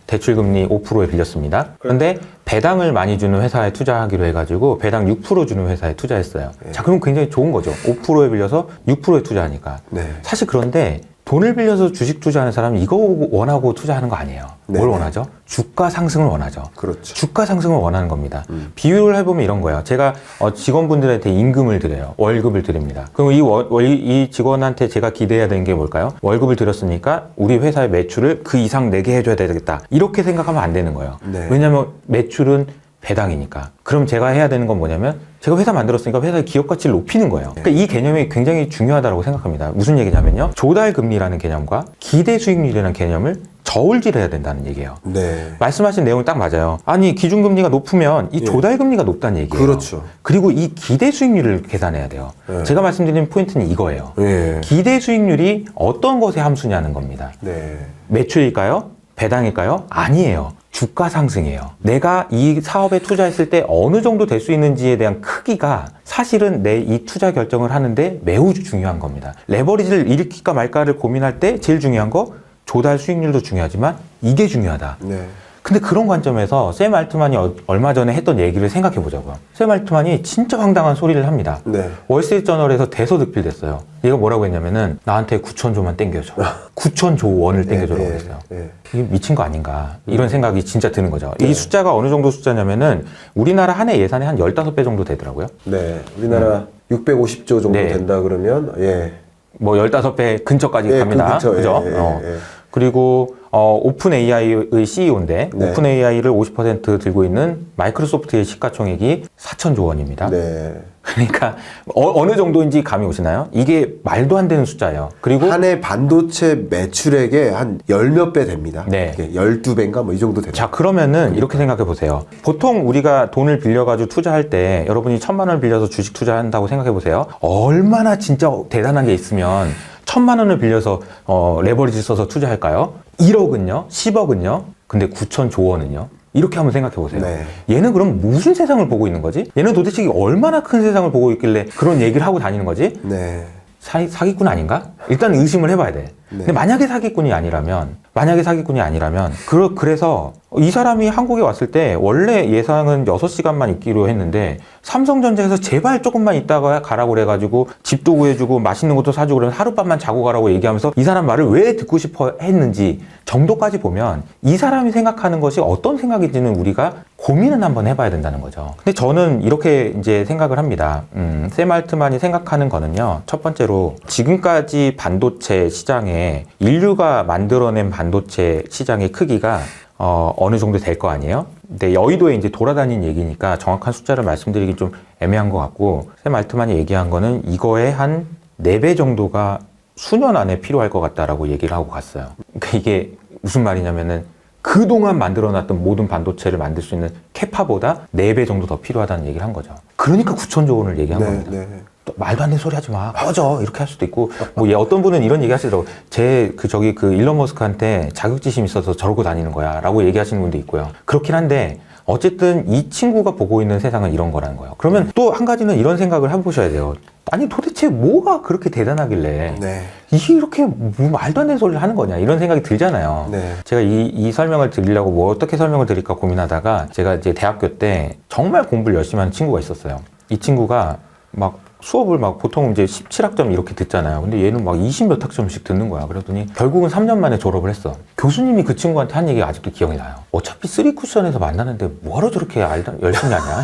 대출금리 5%에 빌렸습니다. 그런데 배당을 많이 주는 회사에 투자하기로 해가지고 배당 6% 주는 회사에 투자했어요. 자, 그럼 굉장히 좋은 거죠. 5%에 빌려서 6%에 투자하니까. 네. 사실 그런데 돈을 빌려서 주식 투자하는 사람은 이거 원하고 투자하는 거 아니에요. 뭘 네네. 원하죠? 주가 상승을 원하죠. 그렇죠. 주가 상승을 원하는 겁니다. 비유를 해보면 이런 거예요. 제가 직원분들한테 임금을 드려요. 월급을 드립니다. 그럼 이 직원한테 제가 기대해야 되는 게 뭘까요? 월급을 드렸으니까 우리 회사의 매출을 그 이상 내게 해줘야 되겠다. 이렇게 생각하면 안 되는 거예요. 네. 왜냐하면 매출은 배당이니까. 그럼 제가 해야 되는 건 뭐냐면 제가 회사 만들었으니까 회사의 기업 가치를 높이는 거예요. 그러니까 이 개념이 굉장히 중요하다고 생각합니다. 무슨 얘기냐면요. 조달 금리라는 개념과 기대 수익률이라는 개념을 저울질해야 된다는 얘기예요. 네. 말씀하신 내용은 딱 맞아요. 아니 기준금리가 높으면 이 예. 조달금리가 높다는 얘기예요. 그렇죠. 그리고 이 기대 수익률을 계산해야 돼요. 예. 제가 말씀드린 포인트는 이거예요. 예. 기대 수익률이 어떤 것의 함수냐는 겁니다. 네. 매출일까요? 배당일까요? 아니에요. 주가 상승이에요. 내가 이 사업에 투자했을 때 어느 정도 될 수 있는지에 대한 크기가 사실은 내 이 투자 결정을 하는데 매우 중요한 겁니다. 레버리지를 일으킬까 말까를 고민할 때 제일 중요한 거 조달 수익률도 중요하지만 이게 중요하다. 네. 근데 그런 관점에서 샘 알트만이 얼마 전에 했던 얘기를 생각해 보자고요. 샘 알트만이 진짜 황당한 소리를 합니다. 네. 월스트리트저널에서 대서득필됐어요. 얘가 뭐라고 했냐면은 나한테 9,000조만 땡겨줘. 9,000조 원을 땡겨줘라고 예, 했어요. 예. 이게 미친 거 아닌가 이런 생각이 진짜 드는 거죠. 네. 이 숫자가 어느 정도 숫자냐면은 우리나라 한 해 예산의 한 15배 정도 되더라고요. 네. 우리나라 650조 정도 네. 된다 그러면 예. 뭐 15배 근처까지 예, 갑니다. 그 근처, 그죠? 예, 예, 예. 그리고 오픈 AI의 CEO인데 네. 오픈 AI를 50% 들고 있는 마이크로소프트의 시가총액이 4천조 원입니다. 네. 그러니까 어느 정도인지 감이 오시나요? 이게 말도 안 되는 숫자예요. 그리고 한 해 반도체 매출액의 한 열 몇 배 됩니다. 네. 12배인가 뭐 이 정도 됩니다. 자, 그러면은 이렇게 생각해 보세요. 보통 우리가 돈을 빌려가지고 투자할 때 여러분이 1,000만 원을 빌려서 주식 투자한다고 생각해 보세요. 얼마나 진짜 대단한 게 있으면 1,000만 원을 빌려서 레버리지 써서 투자할까요? 1억은요? 10억은요? 근데 9,000조 원은요? 이렇게 한번 생각해 보세요. 네. 얘는 그럼 무슨 세상을 보고 있는 거지? 얘는 도대체 얼마나 큰 세상을 보고 있길래 그런 얘기를 하고 다니는 거지? 네. 사기꾼 아닌가? 일단 의심을 해봐야 돼. 근데 만약에 사기꾼이 아니라면 그래서 이 사람이 한국에 왔을 때 원래 예상은 6시간만 있기로 했는데 삼성전자에서 제발 조금만 있다가 가라고 그래가지고 집도 구해주고 맛있는 것도 사주고 그러면 하룻밤만 자고 가라고 얘기하면서 이 사람 말을 왜 듣고 싶어 했는지 정도까지 보면 이 사람이 생각하는 것이 어떤 생각인지는 우리가 고민은 한번 해봐야 된다는 거죠. 근데 저는 이렇게 이제 생각을 합니다. 샘 알트만이 생각하는 거는요. 첫 번째로 지금까지 반도체 시장에 인류가 만들어낸 반도체 시장의 크기가 어느 정도 될 거 아니에요? 근데 여의도에 이제 돌아다닌 얘기니까 정확한 숫자를 말씀드리기 좀 애매한 것 같고 샘 알트만이 얘기한 거는 이거의 한 4배 정도가 수년 안에 필요할 것 같다라고 얘기를 하고 갔어요. 그러니까 이게 무슨 말이냐면은 그동안 만들어놨던 모든 반도체를 만들 수 있는 캐파보다 4배 정도 더 필요하다는 얘기를 한 거죠. 그러니까 9,000조 원을 얘기한 겁니다. 네. 또 말도 안 되는 소리 하지 마. 꺼져. 이렇게 할 수도 있고. 뭐, 어떤 분은 이런 얘기 하시더라고요. 그 일론 머스크한테 자격지심이 있어서 저러고 다니는 거야. 라고 얘기하시는 분도 있고요. 그렇긴 한데, 어쨌든 이 친구가 보고 있는 세상은 이런 거라는 거예요. 그러면 또 한 가지는 이런 생각을 해보셔야 돼요. 아니, 도대체 뭐가 그렇게 대단하길래. 네. 이렇게 뭐 말도 안 되는 소리를 하는 거냐. 이런 생각이 들잖아요. 네. 제가 이 설명을 드리려고 뭐 어떻게 설명을 드릴까 고민하다가 제가 이제 대학교 때 정말 공부를 열심히 하는 친구가 있었어요. 이 친구가 막 수업을 막 보통 이제 17학점 이렇게 듣잖아요. 근데 얘는 막 20몇 학점씩 듣는 거야. 그랬더니 결국은 3년 만에 졸업을 했어. 교수님이 그 친구한테 한 얘기가 아직도 기억이 나요. 어차피 3쿠션에서 만나는데 뭐하러 저렇게 열심히 하냐?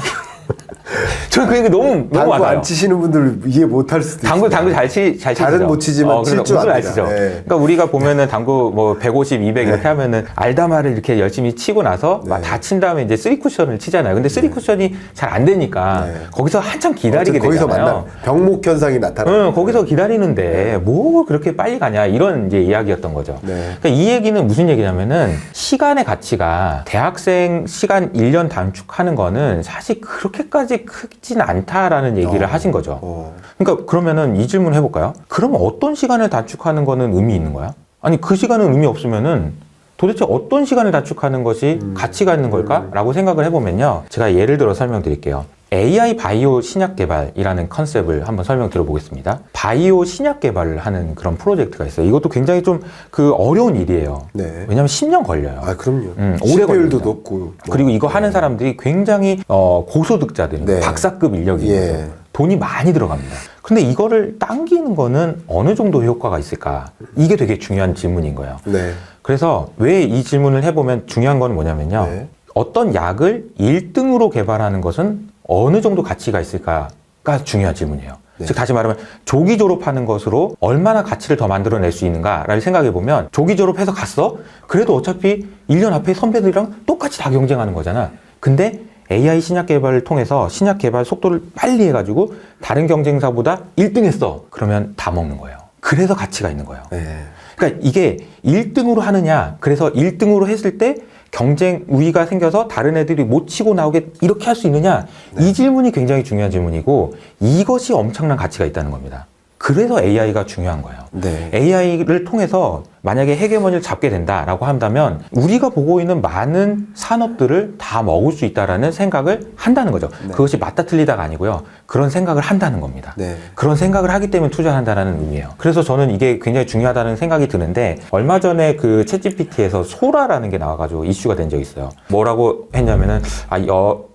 저는 그 얘기 너무 당구 많아요. 안 치시는 분들 이해 못할 수도 있어요. 당구 잘 치시죠? 잘은 못 치지만 칠 줄 무슨 압니다. 아시죠? 네. 그러니까 우리가 보면은 당구 뭐 150, 200 이렇게 하면은 알다마를 이렇게 열심히 치고 나서 막 다 친 다음에 이제 3쿠션을 치잖아요. 근데 3쿠션이 잘 안 되니까 거기서 한참 기다리게 거기서 되잖아요. 병목 현상이 나타나요. 응, 거기서 기다리는데 뭐 그렇게 빨리 가냐 이런 이제 이야기였던 거죠. 네. 그러니까 이 얘기는 무슨 얘기냐면은 시간의 가치가 대학생 시간 1년 단축하는 거는 사실 그렇게까지 크진 않다라는 얘기를 하신 거죠. 그러니까 그러면은 이 질문 해볼까요? 그럼 어떤 시간을 단축하는 거는 의미 있는 거야? 아니 그 시간은 의미 없으면은 도대체 어떤 시간을 단축하는 것이 가치가 있는 걸까? 라고 생각을 해보면요. 제가 예를 들어 설명드릴게요. AI 바이오 신약 개발이라는 컨셉을 한번 설명 드려보겠습니다. 바이오 신약 개발을 하는 그런 프로젝트가 있어요. 이것도 굉장히 좀 그 어려운 일이에요. 네. 왜냐하면 10년 걸려요. 아, 그럼요. 오래 실패율도 걸립니다. 높고. 뭐. 그리고 이거 하는 사람들이 굉장히 고소득자들, 네. 박사급 인력이 예. 있어요. 돈이 많이 들어갑니다. 근데 이거를 당기는 거는 어느 정도 효과가 있을까? 이게 되게 중요한 질문인 거예요. 네. 그래서 왜 이 질문을 해보면 중요한 건 뭐냐면요. 네. 어떤 약을 1등으로 개발하는 것은 어느 정도 가치가 있을까가 중요한 질문이에요. 네. 즉 다시 말하면 조기 졸업하는 것으로 얼마나 가치를 더 만들어낼 수 있는가를 생각해 보면 조기 졸업해서 갔어? 그래도 어차피 1년 앞에 선배들이랑 똑같이 다 경쟁하는 거잖아. 근데 AI 신약 개발을 통해서 신약 개발 속도를 빨리 해가지고 다른 경쟁사보다 1등 했어. 그러면 다 먹는 거예요. 그래서 가치가 있는 거예요. 네. 그러니까 이게 1등으로 하느냐, 그래서 1등으로 했을 때 경쟁 우위가 생겨서 다른 애들이 못 치고 나오게 이렇게 할 수 있느냐, 이 질문이 굉장히 중요한 질문이고 이것이 엄청난 가치가 있다는 겁니다. 그래서 AI가 중요한 거예요. 네. AI를 통해서 만약에 헤게모니를 잡게 된다라고 한다면 우리가 보고 있는 많은 산업들을 다 먹을 수 있다라는 생각을 한다는 거죠. 네. 그것이 맞다 틀리다가 아니고요. 그런 생각을 한다는 겁니다. 네. 그런 생각을 하기 때문에 투자한다는 의미예요. 그래서 저는 이게 굉장히 중요하다는 생각이 드는데 얼마 전에 그 챗GPT에서 소라라는 게 나와가지고 이슈가 된 적이 있어요. 뭐라고 했냐면은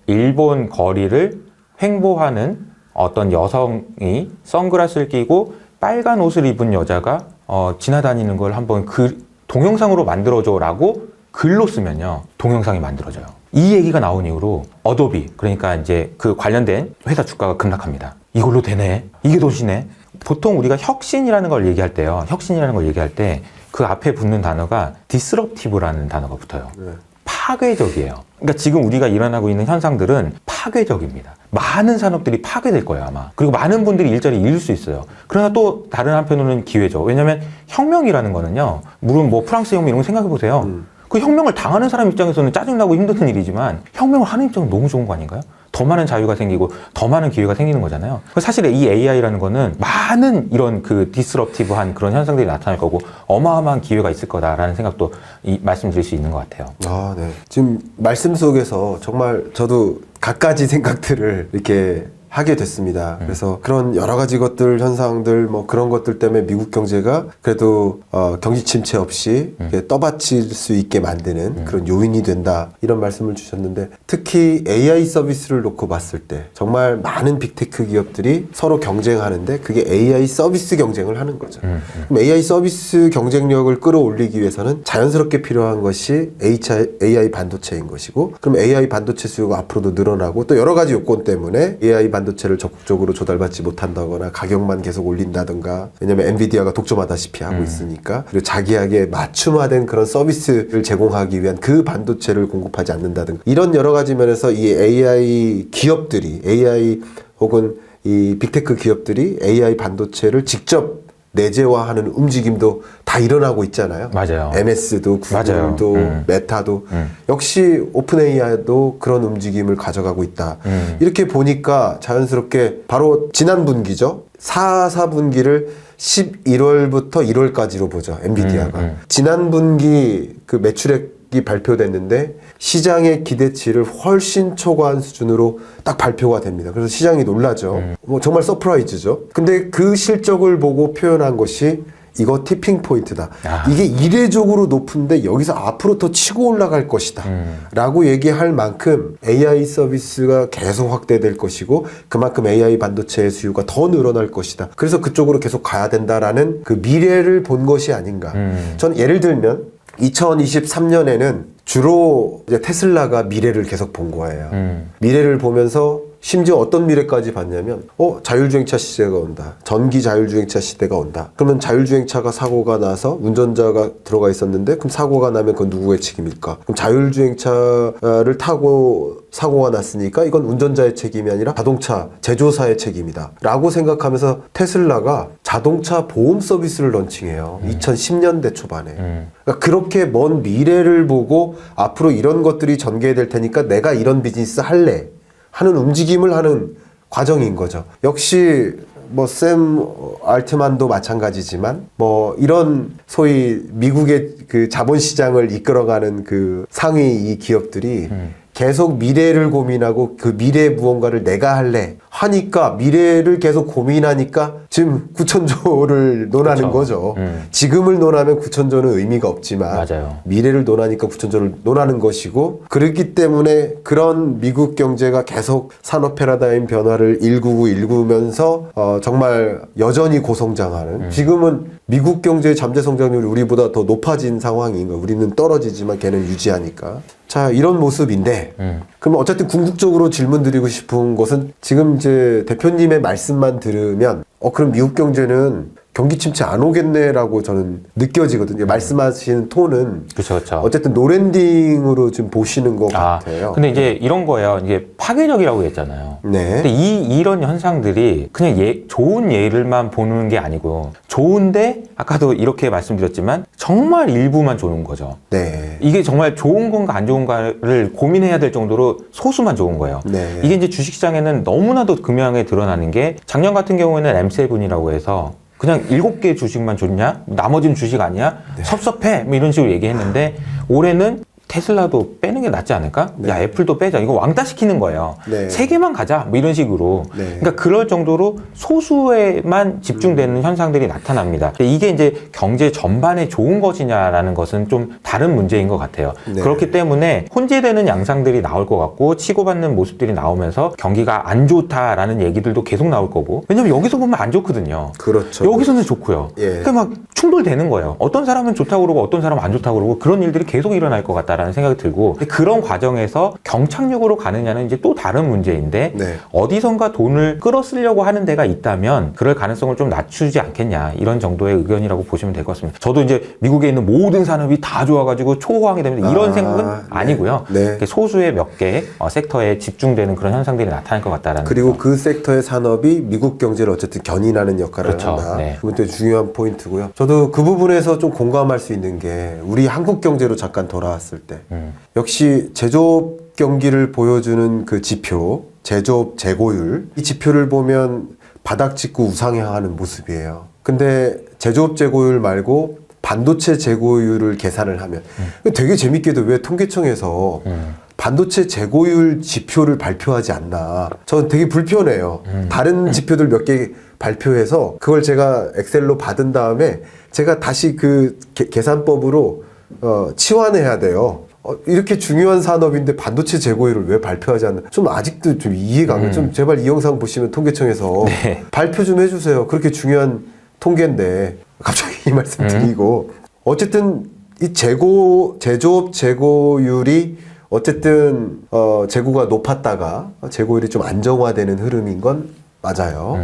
일본 거리를 횡보하는 어떤 여성이 선글라스를 끼고 빨간 옷을 입은 여자가 지나다니는 걸 한번 동영상으로 만들어줘라고 글로 쓰면요 동영상이 만들어져요. 이 얘기가 나온 이후로 어도비 그러니까 이제 그 관련된 회사 주가가 급락합니다. 이걸로 되네? 이게 도시네? 보통 우리가 혁신이라는 걸 얘기할 때요. 혁신이라는 걸 얘기할 때 그 앞에 붙는 단어가 disruptive라는 단어가 붙어요. 네. 파괴적이에요. 그러니까 지금 우리가 일어나고 있는 현상들은 파괴적입니다. 많은 산업들이 파괴될 거예요, 아마. 그리고 많은 분들이 일자리 잃을 수 있어요. 그러나 또 다른 한편으로는 기회죠. 왜냐하면 혁명이라는 거는요. 물론 뭐 프랑스 혁명 이런 거 생각해 보세요. 그 혁명을 당하는 사람 입장에서는 짜증나고 힘든 일이지만 혁명을 하는 입장은 너무 좋은 거 아닌가요? 더 많은 자유가 생기고 더 많은 기회가 생기는 거잖아요. 사실 이 AI라는 거는 많은 이런 그 디스럽티브한 그런 현상들이 나타날 거고 어마어마한 기회가 있을 거다라는 생각도 말씀드릴 수 있는 것 같아요. 아, 네. 지금 말씀 속에서 정말 저도 갖가지 생각들을 이렇게 하게 됐습니다. 그래서 그런 여러 가지 것들, 현상들, 뭐 그런 것들 때문에 미국 경제가 그래도 경기 침체 없이 이렇게 떠받칠 수 있게 만드는 그런 요인이 된다. 이런 말씀을 주셨는데 특히 AI 서비스를 놓고 봤을 때 정말 많은 빅테크 기업들이 서로 경쟁하는데 그게 AI 서비스 경쟁을 하는 거죠. 그럼 AI 서비스 경쟁력을 끌어올리기 위해서는 자연스럽게 필요한 것이 AI 반도체인 것이고 그럼 AI 반도체 수요가 앞으로도 늘어나고 또 여러 가지 요건 때문에 AI 반도체를 적극적으로 조달받지 못한다거나 가격만 계속 올린다든가 왜냐면 엔비디아가 독점하다시피 하고 있으니까 그리고 자기에게 맞춤화된 그런 서비스를 제공하기 위한 그 반도체를 공급하지 않는다든가 이런 여러 가지 면에서 이 AI 기업들이 AI 혹은 이 빅테크 기업들이 AI 반도체를 직접 내재화하는 움직임도 다 일어나고 있잖아요. 맞아요. MS도 구글도 메타도 역시 오픈AI도 그런 움직임을 가져가고 있다. 이렇게 보니까 자연스럽게 바로 지난 분기죠. 4분기를 11월부터 1월까지로 보죠. 엔비디아가. 지난 분기 그 매출액이 발표됐는데 시장의 기대치를 훨씬 초과한 수준으로 딱 발표가 됩니다. 그래서 시장이 놀라죠. 뭐 정말 서프라이즈죠. 근데 그 실적을 보고 표현한 것이 이거 티핑 포인트다. 이게 이례적으로 높은데 여기서 앞으로 더 치고 올라갈 것이다. 라고 얘기할 만큼 AI 서비스가 계속 확대될 것이고 그만큼 AI 반도체의 수요가 더 늘어날 것이다. 그래서 그쪽으로 계속 가야 된다라는 그 미래를 본 것이 아닌가. 전 예를 들면 2023년에는 주로 이제 테슬라가 미래를 계속 본 거예요. 미래를 보면서 심지어 어떤 미래까지 봤냐면 자율주행차 시대가 온다. 전기 자율주행차 시대가 온다. 그러면 자율주행차가 사고가 나서 운전자가 들어가 있었는데 그럼 사고가 나면 그건 누구의 책임일까? 그럼 자율주행차를 타고 사고가 났으니까 이건 운전자의 책임이 아니라 자동차 제조사의 책임이다. 라고 생각하면서 테슬라가 자동차 보험 서비스를 런칭해요. 2010년대 초반에. 그러니까 그렇게 먼 미래를 보고 앞으로 이런 것들이 전개될 테니까 내가 이런 비즈니스 할래. 하는 움직임을 하는 과정인 거죠. 역시 뭐 샘 알트만도 마찬가지지만 뭐 이런 소위 미국의 그 자본시장을 이끌어가는 그 상위 이 기업들이 계속 미래를 고민하고 그 미래 무언가를 내가 할래 하니까 미래를 계속 고민하니까 지금 9천조를 논하는 그쵸. 거죠. 지금을 논하면 9천조는 의미가 없지만 맞아요. 미래를 논하니까 9천조를 논하는 것이고 그렇기 때문에 그런 미국 경제가 계속 산업 패러다임 변화를 일구면서 정말 여전히 고성장하는 지금은 미국 경제의 잠재 성장률이 우리보다 더 높아진 상황인 거예요. 우리는 떨어지지만 걔는 유지하니까. 자, 이런 모습인데 그러면 어쨌든 궁극적으로 질문 드리고 싶은 것은 지금 이제 대표님의 말씀만 들으면 그럼 미국 경제는 경기 침체 안 오겠네라고 저는 느껴지거든요. 말씀하시는 톤은 그렇죠. 어쨌든 노랜딩으로 지금 보시는 것 같아요. 근데 이제 이런 거예요. 이제 파괴적이라고 했잖아요. 네. 근데 이런 현상들이 그냥 좋은 예를만 보는 게 아니고 좋은데 아까도 이렇게 말씀드렸지만 정말 일부만 좋은 거죠. 네. 이게 정말 좋은 건가 안 좋은가를 고민해야 될 정도로 소수만 좋은 거예요. 네. 이게 이제 주식시장에는 너무나도 극명하게 드러나는 게 작년 같은 경우에는 M7이라고 해서 그냥 7개 주식만 좋냐? 나머지는 주식 아니야? 네. 섭섭해? 뭐 이런 식으로 얘기했는데 올해는 테슬라도 빼는 게 낫지 않을까? 네. 야, 애플도 빼자. 이거 왕따 시키는 거예요. 네. 3개만 가자. 뭐 이런 식으로. 네. 그러니까 그럴 정도로 소수에만 집중되는 현상들이 나타납니다. 근데 이게 이제 경제 전반에 좋은 것이냐라는 것은 좀 다른 문제인 것 같아요. 네. 그렇기 때문에 혼재되는 양상들이 나올 것 같고 치고받는 모습들이 나오면서 경기가 안 좋다라는 얘기들도 계속 나올 거고. 왜냐면 여기서 보면 안 좋거든요. 그렇죠. 여기서는 좋고요. 예. 그러니까 막 충돌되는 거예요. 어떤 사람은 좋다고 그러고 어떤 사람은 안 좋다고 그러고 그런 일들이 계속 일어날 것 같다라는 생각이 들고 근데 그런 과정에서 경착륙으로 가느냐는 이제 또 다른 문제인데 네. 어디선가 돈을 끌어쓰려고 하는 데가 있다면 그럴 가능성을 좀 낮추지 않겠냐 이런 정도의 의견이라고 보시면 될 것 같습니다. 저도 이제 미국에 있는 모든 산업이 다 좋아가지고 초호황이 됩니다. 이런 생각은 네. 아니고요. 네. 이렇게 소수의 몇 개 섹터에 집중되는 그런 현상들이 나타날 것 같다라는 그리고 거. 그 섹터의 산업이 미국 경제를 어쨌든 견인하는 역할을 그렇죠. 한다. 네. 그건 되게 중요한 포인트고요. 저도 그 부분에서 좀 공감할 수 있는 게 우리 한국 경제로 잠깐 돌아왔을 때 역시 제조업 경기를 보여주는 그 지표, 제조업 재고율 이 지표를 보면 바닥 짚고 우상향하는 모습이에요. 근데 제조업 재고율 말고 반도체 재고율을 계산을 하면 되게 재밌게도 왜 통계청에서 반도체 재고율 지표를 발표하지 않나. 저는 되게 불편해요. 다른 지표들 몇 개 발표해서 그걸 제가 엑셀로 받은 다음에 제가 다시 그 계산법으로 치환해야 돼요. 이렇게 중요한 산업인데 반도체 재고율을 왜 발표하지 않나? 좀 아직도 좀 이해가 안 가요. 좀 제발 이 영상 보시면 통계청에서 네. 발표 좀 해주세요. 그렇게 중요한 통계인데 갑자기 이 말씀 드리고 어쨌든 이 제조업 재고율이 어쨌든 재고가 높았다가 재고율이 좀 안정화되는 흐름인 건 맞아요.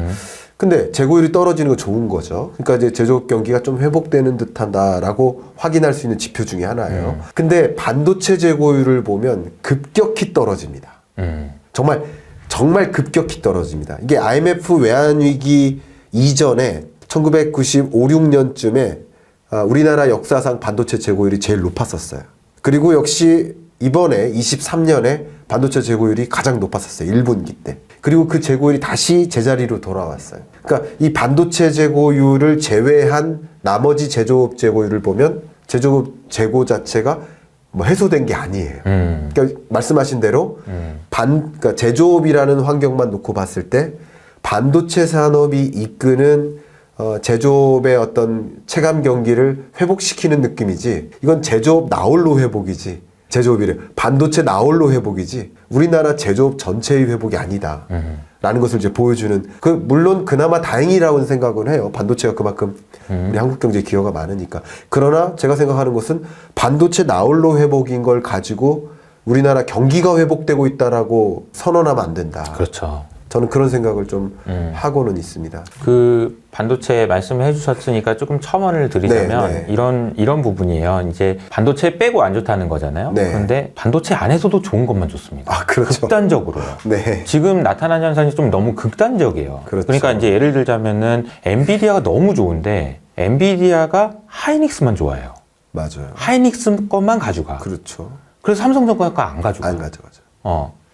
근데 재고율이 떨어지는 건 좋은 거죠. 그러니까 이제 제조업 경기가 좀 회복되는 듯하다라고 확인할 수 있는 지표 중에 하나예요. 근데 반도체 재고율을 보면 급격히 떨어집니다. 정말 급격히 떨어집니다. 이게 IMF 외환위기 이전에 1995, 6년쯤에 우리나라 역사상 반도체 재고율이 제일 높았었어요. 그리고 역시 이번에 23년에 반도체 재고율이 가장 높았었어요. 1분기 때. 그리고 그 재고율이 다시 제자리로 돌아왔어요. 그러니까 이 반도체 재고율을 제외한 나머지 제조업 재고율을 보면 제조업 재고 자체가 뭐 해소된 게 아니에요. 그러니까 말씀하신 대로 그러니까 제조업이라는 환경만 놓고 봤을 때 반도체 산업이 이끄는 제조업의 어떤 체감 경기를 회복시키는 느낌이지 이건 제조업 나홀로 회복이지 제조업이래 반도체 나홀로 회복이지 우리나라 제조업 전체의 회복이 아니다 라는 것을 이제 보여주는 물론 그나마 다행이라고는 생각은 해요. 반도체가 그만큼 우리 한국 경제에 기여가 많으니까. 그러나 제가 생각하는 것은 반도체 나홀로 회복인 걸 가지고 우리나라 경기가 회복되고 있다라고 선언하면 안 된다. 그렇죠. 저는 그런 생각을 좀 하고는 있습니다. 그 반도체 말씀을 해주셨으니까 조금 첨언을 드리자면 네. 이런 부분이에요. 이제 반도체 빼고 안 좋다는 거잖아요. 네. 그런데 반도체 안에서도 좋은 것만 좋습니다. 아, 그렇죠. 극단적으로요. 네. 지금 나타난 현상이 좀 너무 극단적이에요. 그렇죠. 그러니까 이제 예를 들자면은 엔비디아가 너무 좋은데 엔비디아가 하이닉스만 좋아해요. 맞아요. 하이닉스 것만 가져가. 그렇죠. 그래서 삼성전자 거 안 가져가. 안 가져가죠.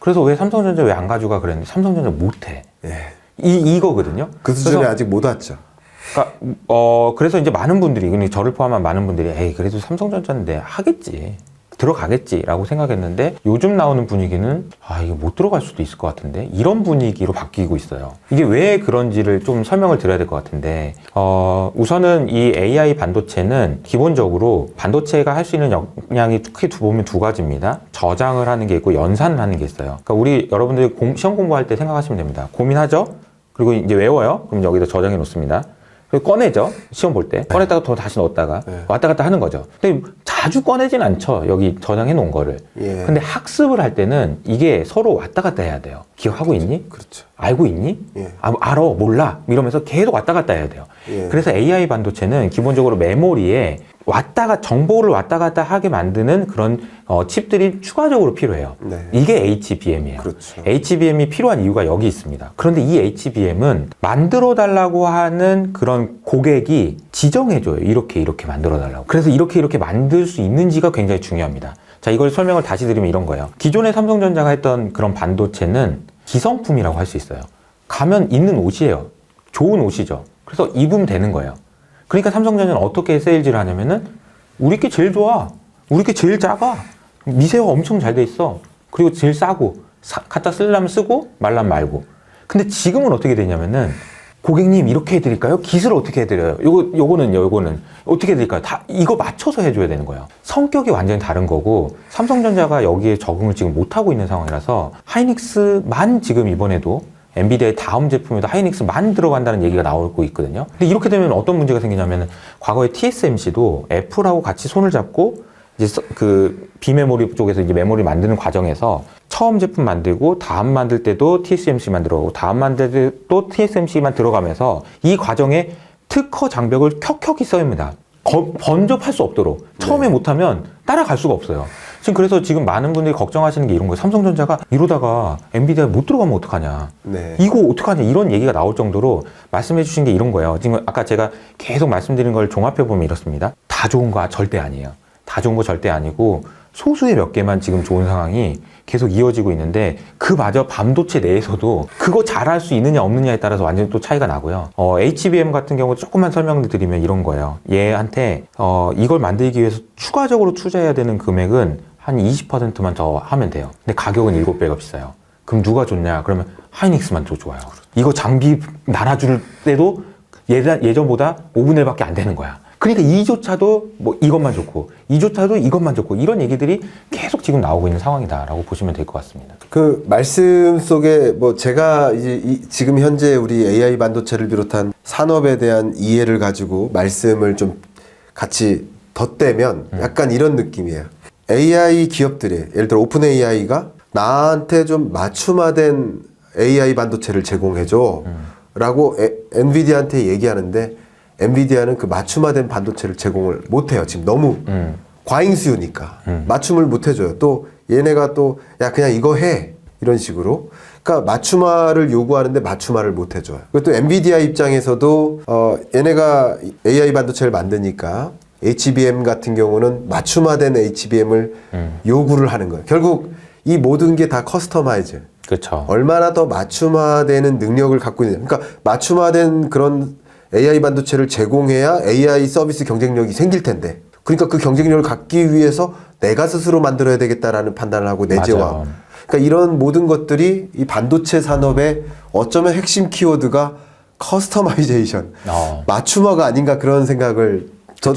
그래서 왜 삼성전자 왜 안 가져가 그랬는데 삼성전자 못해. 예. 이거거든요. 그 수준에 그래서 아직 못 왔죠. 그러니까 그래서 이제 많은 분들이, 저를 포함한 많은 분들이, 에이, 그래도 삼성전자인데 하겠지. 들어가겠지라고 생각했는데 요즘 나오는 분위기는 이게 못 들어갈 수도 있을 것 같은데 이런 분위기로 바뀌고 있어요. 이게 왜 그런지를 좀 설명을 드려야 될 것 같은데 우선은 이 AI 반도체는 기본적으로 반도체가 할 수 있는 역량이 크게 보면 두 가지입니다. 저장을 하는 게 있고 연산을 하는 게 있어요. 그러니까 우리 여러분들이 시험 공부할 때 생각하시면 됩니다. 고민하죠? 그리고 이제 외워요? 그럼 여기다 저장해 놓습니다. 그리고 꺼내죠. 시험 볼 때. 꺼냈다가 더 다시 넣었다가 왔다 갔다 하는 거죠. 근데 자주 꺼내진 않죠. 여기 저장해 놓은 거를. 예. 근데 학습을 할 때는 이게 서로 왔다 갔다 해야 돼요. 기억하고 있니? 그렇죠. 알고 있니? 예. 알아, 몰라. 이러면서 계속 왔다 갔다 해야 돼요. 예. 그래서 AI 반도체는 기본적으로 메모리에 정보를 왔다 갔다 하게 만드는 그런 칩들이 추가적으로 필요해요. 네. 이게 HBM이에요. 그렇죠. HBM이 필요한 이유가 여기 있습니다. 그런데 이 HBM은 만들어 달라고 하는 그런 고객이 지정해줘요. 이렇게 만들어 달라고. 그래서 이렇게 만들 수 있는지가 굉장히 중요합니다. 자, 이걸 설명을 다시 드리면 이런 거예요. 기존에 삼성전자가 했던 그런 반도체는 기성품이라고 할 수 있어요. 가면 있는 옷이에요. 좋은 옷이죠. 그래서 입으면 되는 거예요. 그러니까 삼성전자는 어떻게 세일즈를 하냐면은 우리 게 제일 좋아. 우리 게 제일 작아. 미세화 엄청 잘 돼 있어. 그리고 제일 싸고 갖다 쓰려면 쓰고 말라면 말고. 근데 지금은 어떻게 되냐면은 고객님 이렇게 해드릴까요? 기술을 어떻게 해드려요? 요거는 어떻게 해드릴까요? 다 이거 맞춰서 해줘야 되는 거예요. 성격이 완전히 다른 거고 삼성전자가 여기에 적응을 지금 못하고 있는 상황이라서 하이닉스만 지금 이번에도 엔비디아의 다음 제품에도 하이닉스만 들어간다는 얘기가 나오고 있거든요. 근데 이렇게 되면 어떤 문제가 생기냐면 과거에 TSMC도 애플하고 같이 손을 잡고 이제 그 비메모리 쪽에서 이제 메모리 만드는 과정에서 처음 제품 만들고 다음 만들 때도 TSMC만 들어가고 다음 만들 때도 TSMC만 들어가면서 이 과정에 특허 장벽을 켜켜이 써입니다. 번접할 수 없도록 처음에 못하면 따라갈 수가 없어요. 지금 많은 분들이 걱정하시는 게 이런 거예요. 삼성전자가 이러다가 엔비디아 못 들어가면 어떡하냐. 네. 이거 어떡하냐. 이런 얘기가 나올 정도로 말씀해 주신 게 이런 거예요. 지금 아까 제가 계속 말씀드린 걸 종합해 보면 이렇습니다. 다 좋은 거 절대 아니에요. 다 좋은 거 절대 아니고 소수의 몇 개만 지금 좋은 상황이 계속 이어지고 있는데 그마저 반도체 내에서도 그거 잘할 수 있느냐 없느냐에 따라서 완전히 또 차이가 나고요. HBM 같은 경우 조금만 설명을 드리면 이런 거예요. 얘한테 이걸 만들기 위해서 추가적으로 투자해야 되는 금액은 한 20%만 더 하면 돼요. 근데 가격은 7배가 비싸요. 그럼 누가 좋냐? 그러면 하이닉스만 더 좋아요. 이거 장비 나눠줄 때도 예전보다 5분의 1밖에 안 되는 거야. 그러니까 이조차도 뭐 이것만 좋고 이조차도 이것만 좋고 이런 얘기들이 계속 지금 나오고 있는 상황이다라고 보시면 될 것 같습니다. 그 말씀 속에 뭐 제가 이제 지금 현재 우리 AI 반도체를 비롯한 산업에 대한 이해를 가지고 말씀을 좀 같이 덧대면 약간 이런 느낌이에요. AI 기업들이 예를 들어 오픈 AI가 나한테 좀 맞춤화된 AI 반도체를 제공해줘 라고 엔비디아한테 얘기하는데 엔비디아는 그 맞춤화된 반도체를 제공을 못해요. 지금 너무 과잉수요니까 맞춤을 못해줘요. 또 얘네가 또 야 그냥 이거 해 이런 식으로. 그러니까 맞춤화를 요구하는데 맞춤화를 못해줘요. 그리고 또 엔비디아 입장에서도 얘네가 AI 반도체를 만드니까 HBM 같은 경우는 맞춤화된 HBM을 요구를 하는 거예요. 결국 이 모든 게 다 커스터마이즈. 그렇죠. 얼마나 더 맞춤화되는 능력을 갖고 있느냐. 그러니까 맞춤화된 그런 AI 반도체를 제공해야 AI 서비스 경쟁력이 생길 텐데. 그러니까 그 경쟁력을 갖기 위해서 내가 스스로 만들어야 되겠다라는 판단을 하고 내재화. 맞아요. 그러니까 이런 모든 것들이 이 반도체 산업의 어쩌면 핵심 키워드가 커스터마이제이션, 맞춤화가 아닌가 그런 생각을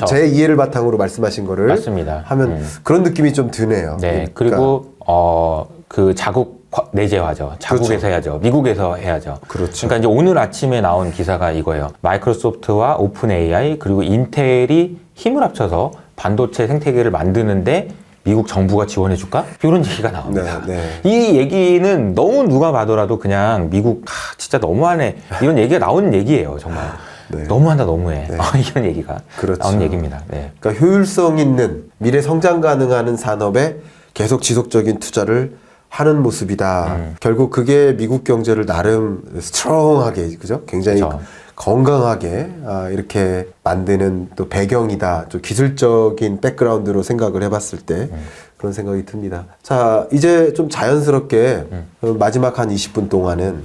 제 이해를 바탕으로 말씀하신 거를 맞습니다. 하면 그런 느낌이 좀 드네요. 네. 그러니까. 그리고 그 자국 내재화죠. 자국에서 그렇죠. 해야죠. 미국에서 해야죠. 그렇죠. 그러니까 이제 오늘 아침에 나온 기사가 이거예요. 마이크로소프트와 오픈 AI 그리고 인텔이 힘을 합쳐서 반도체 생태계를 만드는데 미국 정부가 지원해 줄까? 이런 얘기가 나옵니다. 네, 이 얘기는 너무 누가 봐더라도 그냥 미국 진짜 너무하네 이런 얘기가 나오는 얘기예요. 정말. 네. 너무한다 너무해. 네. 이런 얘기가 그렇죠. 나오는 얘기입니다. 네. 그러니까 효율성 있는 미래 성장 가능한 산업에 계속 지속적인 투자를 하는 모습이다. 결국 그게 미국 경제를 나름 스트롱하게, 그죠? 굉장히 그렇죠. 건강하게 이렇게 만드는 또 배경이다. 좀 기술적인 백그라운드로 생각을 해봤을 때 그런 생각이 듭니다. 자, 이제 좀 자연스럽게 마지막 한 20분 동안은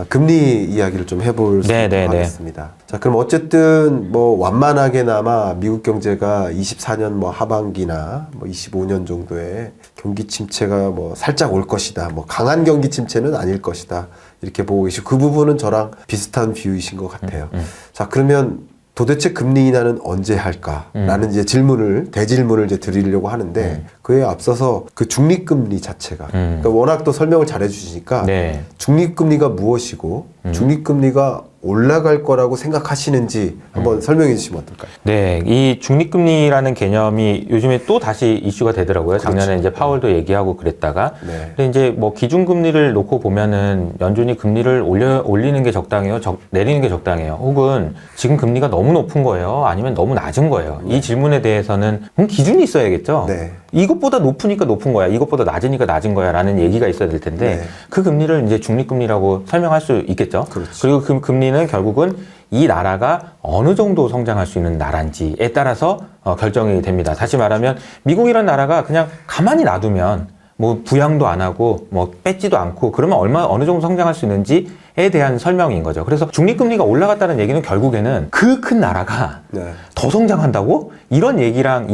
금리 이야기를 좀 해볼 수 있도록 하겠습니다. 자, 그럼 어쨌든 뭐 완만하게나마 미국 경제가 24년 뭐 하반기나 뭐 25년 정도에 경기 침체가 뭐 살짝 올 것이다. 뭐 강한 경기 침체는 아닐 것이다. 이렇게 보고 계시고 그 부분은 저랑 비슷한 뷰이신 것 같아요. 자, 그러면 도대체 금리 인하는 언제 할까라는 이제 대질문을 이제 드리려고 하는데 그에 앞서서 그 중립금리 자체가 그러니까 워낙 또 설명을 잘 해주시니까 네. 중립금리가 무엇이고 중립금리가 올라갈 거라고 생각하시는지 한번 설명해 주시면 어떨까요? 네, 이 중립금리라는 개념이 요즘에 또 다시 이슈가 되더라고요. 작년에 그렇죠. 이제 파월도 얘기하고 그랬다가. 네. 근데 이제 뭐 기준금리를 놓고 보면은 연준이 금리를 올리는 게 적당해요? 내리는 게 적당해요? 혹은 지금 금리가 너무 높은 거예요? 아니면 너무 낮은 거예요? 이 질문에 대해서는 기준이 있어야겠죠? 네. 이것보다 높으니까 높은 거야. 이것보다 낮으니까 낮은 거야. 라는 얘기가 있어야 될 텐데 네. 그 금리를 이제 중립금리라고 설명할 수 있겠죠? 그렇죠. 그리고 그 금리는 결국은 이 나라가 어느 정도 성장할 수 있는 나라인지에 따라서 결정이 됩니다. 다시 말하면 미국이라는 나라가 그냥 가만히 놔두면 뭐 부양도 안 하고 뭐 뺏지도 않고 그러면 어느 정도 성장할 수 있는지에 대한 설명인 거죠. 그래서 중립금리가 올라갔다는 얘기는 결국에는 그 큰 나라가 네. 더 성장한다고? 이런 얘기랑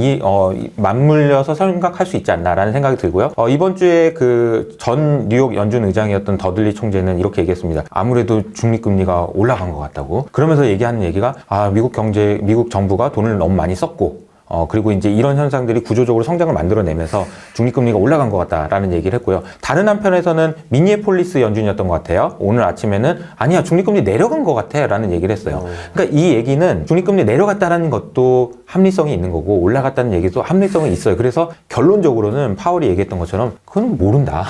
맞물려서 생각할 수 있지 않나라는 생각이 들고요. 이번 주에 그 전 뉴욕 연준 의장이었던 더들리 총재는 이렇게 얘기했습니다. 아무래도 중립금리가 올라간 것 같다고. 그러면서 얘기하는 얘기가 미국 정부가 돈을 너무 많이 썼고 그리고 이제 이런 현상들이 구조적으로 성장을 만들어내면서 중립금리가 올라간 것 같다라는 얘기를 했고요. 다른 한편에서는 미니애폴리스 연준이었던 것 같아요. 오늘 아침에는 아니야, 중립금리 내려간 것 같아 라는 얘기를 했어요. 그러니까 이 얘기는 중립금리 내려갔다라는 것도 합리성이 있는 거고 올라갔다는 얘기도 합리성이 있어요. 그래서 결론적으로는 파월이 얘기했던 것처럼 그건 모른다.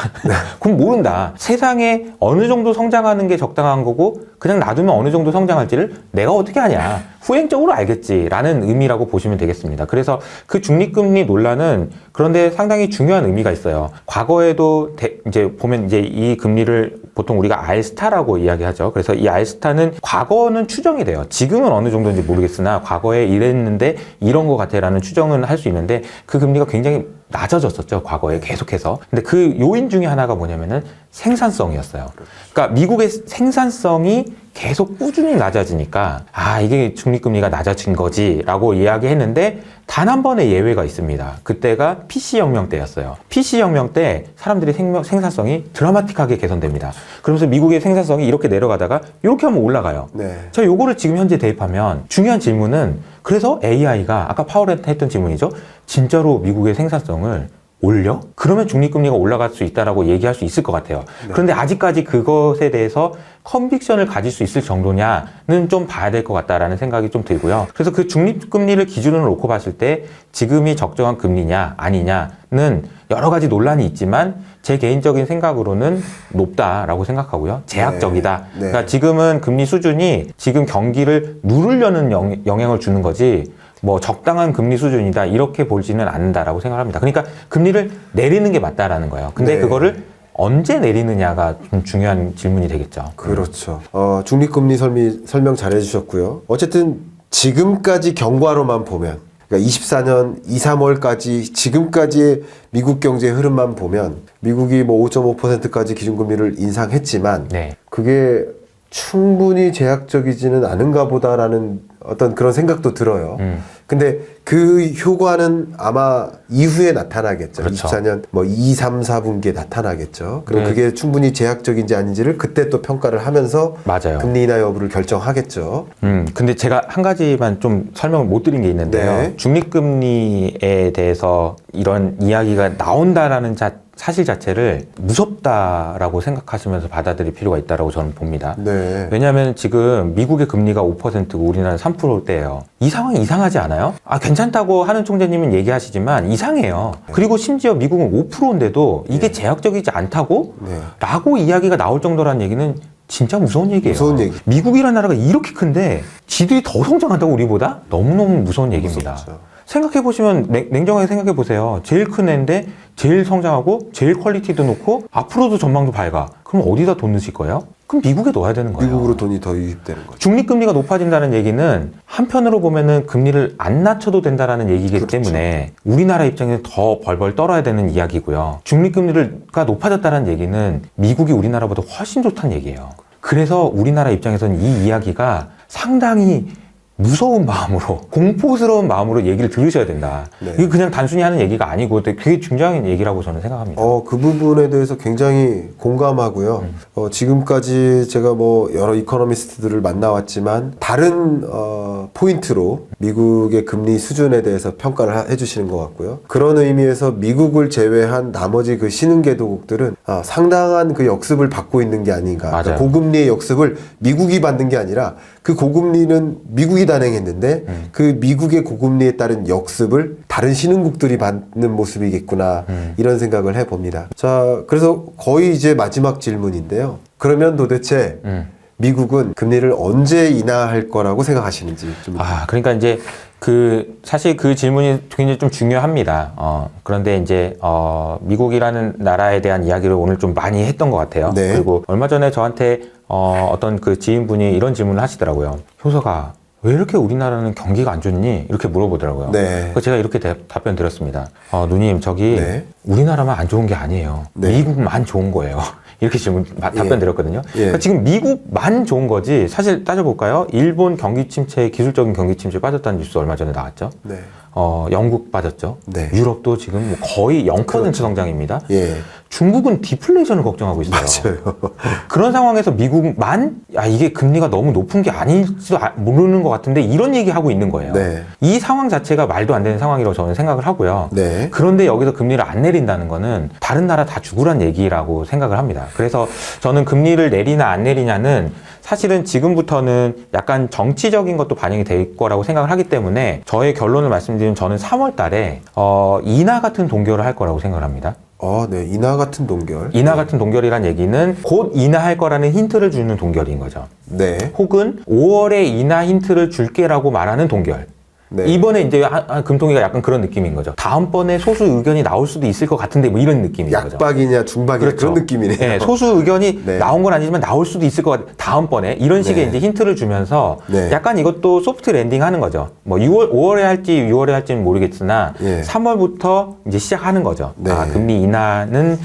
그건 모른다. 세상에 어느 정도 성장하는 게 적당한 거고 그냥 놔두면 어느 정도 성장할지를 내가 어떻게 하냐. 후행적으로 알겠지라는 의미라고 보시면 되겠습니다. 그래서 그 중립금리 논란은 그런데 상당히 중요한 의미가 있어요. 과거에도 이제 보면 이제 이 금리를 보통 우리가 R스타라고 이야기하죠. 그래서 이 R스타는 과거는 추정이 돼요. 지금은 어느 정도인지 모르겠으나 과거에 이랬는데 이런 것 같아라는 추정은 할 수 있는데 그 금리가 굉장히 낮아졌었죠. 과거에 계속해서. 근데 그 요인 중에 하나가 뭐냐면은 생산성이었어요. 그러니까 미국의 생산성이 계속 꾸준히 낮아지니까 이게 중립금리가 낮아진 거지라고 이야기했는데 단 한 번의 예외가 있습니다. 그때가 PC혁명 때였어요. PC혁명 때 사람들이 생산성이 드라마틱하게 개선됩니다. 그러면서 미국의 생산성이 이렇게 내려가다가 이렇게 하면 올라가요. 네. 자, 요거를 지금 현재 대입하면 중요한 질문은 그래서 AI가 아까 파월한테 했던 질문이죠. 진짜로 미국의 생산성을 올려? 그러면 중립금리가 올라갈 수 있다라고 얘기할 수 있을 것 같아요. 그런데 아직까지 그것에 대해서 컨빅션을 가질 수 있을 정도냐는 좀 봐야 될 것 같다라는 생각이 좀 들고요. 그래서 그 중립금리를 기준으로 놓고 봤을 때 지금이 적정한 금리냐 아니냐는 여러 가지 논란이 있지만 제 개인적인 생각으로는 높다라고 생각하고요. 제약적이다. 네. 그러니까 지금은 금리 수준이 지금 경기를 누르려는 영향을 주는 거지 뭐 적당한 금리 수준이다 이렇게 보지는 않는다라고 생각합니다. 그러니까 금리를 내리는 게 맞다라는 거예요. 근데 네. 그거를 언제 내리느냐가 좀 중요한 질문이 되겠죠. 그렇죠. 중립금리 설명 잘 해주셨고요. 어쨌든 지금까지 경과로만 보면 그러니까 24년 2, 3월까지 지금까지의 미국 경제의 흐름만 보면 미국이 뭐 5.5%까지 기준금리를 인상했지만 네. 그게 충분히 제약적이지는 않은가 보다라는 어떤 그런 생각도 들어요. 근데 그 효과는 아마 이후에 나타나겠죠. 그렇죠. 24년 뭐 2, 3, 4분기에 나타나겠죠. 그럼 네. 그게 충분히 제약적인지 아닌지를 그때 또 평가를 하면서 맞아요. 금리 인하 여부를 결정하겠죠. 근데 제가 한 가지만 좀 설명을 못 드린 게 있는데요. 네. 중립금리에 대해서 이런 이야기가 나온다라는 사실 자체를 무섭다라고 생각하시면서 받아들일 필요가 있다고 저는 봅니다. 네. 왜냐하면 지금 미국의 금리가 5%고 우리나라는 3%대예요. 이 상황이 이상하지 않아요? 괜찮다고 하는 총재님은 얘기하시지만 이상해요. 그리고 심지어 미국은 5%인데도 이게 제약적이지 않다고? 네. 라고 이야기가 나올 정도라는 얘기는 진짜 무서운 얘기예요. 무서운 얘기. 미국이라는 나라가 이렇게 큰데 지들이 더 성장한다고 우리보다? 너무너무 무서운 얘기입니다. 무섭죠. 생각해보시면 냉정하게 생각해보세요. 제일 큰 애인데 제일 성장하고 제일 퀄리티도 높고 앞으로도 전망도 밝아. 그럼 어디다 돈 넣으실 거예요? 그럼 미국에 넣어야 되는 거예요. 미국으로 돈이 더 유입되는 거죠. 중립금리가 높아진다는 얘기는 한편으로 보면은 금리를 안 낮춰도 된다라는 얘기이기 그렇죠. 때문에 우리나라 입장에서 더 벌벌 떨어야 되는 이야기고요. 중립금리가 높아졌다는 얘기는 미국이 우리나라보다 훨씬 좋다는 얘기예요. 그래서 우리나라 입장에서는 이 이야기가 상당히 무서운 마음으로, 공포스러운 마음으로 얘기를 들으셔야 된다. 네. 이게 그냥 단순히 하는 얘기가 아니고 되게 중요한 얘기라고 저는 생각합니다. 그 부분에 대해서 굉장히 공감하고요. 지금까지 제가 뭐 여러 이코노미스트들을 만나왔지만 다른 포인트로 미국의 금리 수준에 대해서 평가를 해주시는 것 같고요. 그런 의미에서 미국을 제외한 나머지 그 신흥개도국들은 상당한 그 역습을 받고 있는 게 아닌가. 그러니까 고금리의 역습을 미국이 받는 게 아니라 그 고금리는 미국이 단행했는데 그 미국의 고금리에 따른 역습을 다른 신흥국들이 받는 모습이겠구나 이런 생각을 해봅니다. 자, 그래서 거의 이제 마지막 질문인데요. 그러면 도대체 미국은 금리를 언제 인하할 거라고 생각하시는지 좀. 그러니까 이제 사실 그 질문이 굉장히 좀 중요합니다. 그런데 이제 미국이라는 나라에 대한 이야기를 오늘 좀 많이 했던 것 같아요. 네. 그리고 얼마 전에 저한테 어떤 그 지인분이 이런 질문을 하시더라고요. 효서가 왜 이렇게 우리나라는 경기가 안 좋니? 이렇게 물어보더라고요. 네. 그래서 제가 이렇게 답변 드렸습니다. 누님, 저기 네. 우리나라만 안 좋은 게 아니에요. 네. 미국만 좋은 거예요. 이렇게 답변 드렸거든요. 그러니까 예. 지금 미국만 좋은 거지, 사실 따져볼까요? 일본 경기 침체, 기술적인 경기 침체 빠졌다는 뉴스 얼마 전에 나왔죠. 네. 영국 빠졌죠. 네. 유럽도 지금 뭐 거의 0% 그렇죠. 성장입니다. 예. 중국은 디플레이션을 걱정하고 있어요. 맞아요. 그런 상황에서 미국만 이게 금리가 너무 높은 게 아닐지도 모르는 것 같은데 이런 얘기하고 있는 거예요. 네. 이 상황 자체가 말도 안 되는 상황이라고 저는 생각을 하고요. 네. 그런데 여기서 금리를 안 내린다는 거는 다른 나라 다 죽으란 얘기라고 생각을 합니다. 그래서 저는 금리를 내리나 안 내리냐는 사실은 지금부터는 약간 정치적인 것도 반영이 될 거라고 생각을 하기 때문에 저의 결론을 말씀드리면 저는 3월 달에 인하 같은 동결을 할 거라고 생각을 합니다. 네. 인하 같은 동결. 인하 같은 동결이란 얘기는 곧 인하할 거라는 힌트를 주는 동결인 거죠. 네. 혹은 5월에 인하 힌트를 줄게라고 말하는 동결. 네. 이번에 이제 금통위가 약간 그런 느낌인 거죠. 다음번에 소수 의견이 나올 수도 있을 것 같은데 뭐 이런 느낌인 거죠. 약박이냐 중박이냐 그렇죠. 그런 느낌이네요. 네, 소수 의견이 네. 나온 건 아니지만 나올 수도 있을 것 같아. 다음번에 이런 식의 네. 이제 힌트를 주면서 네. 약간 이것도 소프트 랜딩 하는 거죠. 뭐 5월에 할지 6월에 할지는 모르겠으나 예. 3월부터 이제 시작하는 거죠. 네. 금리 인하는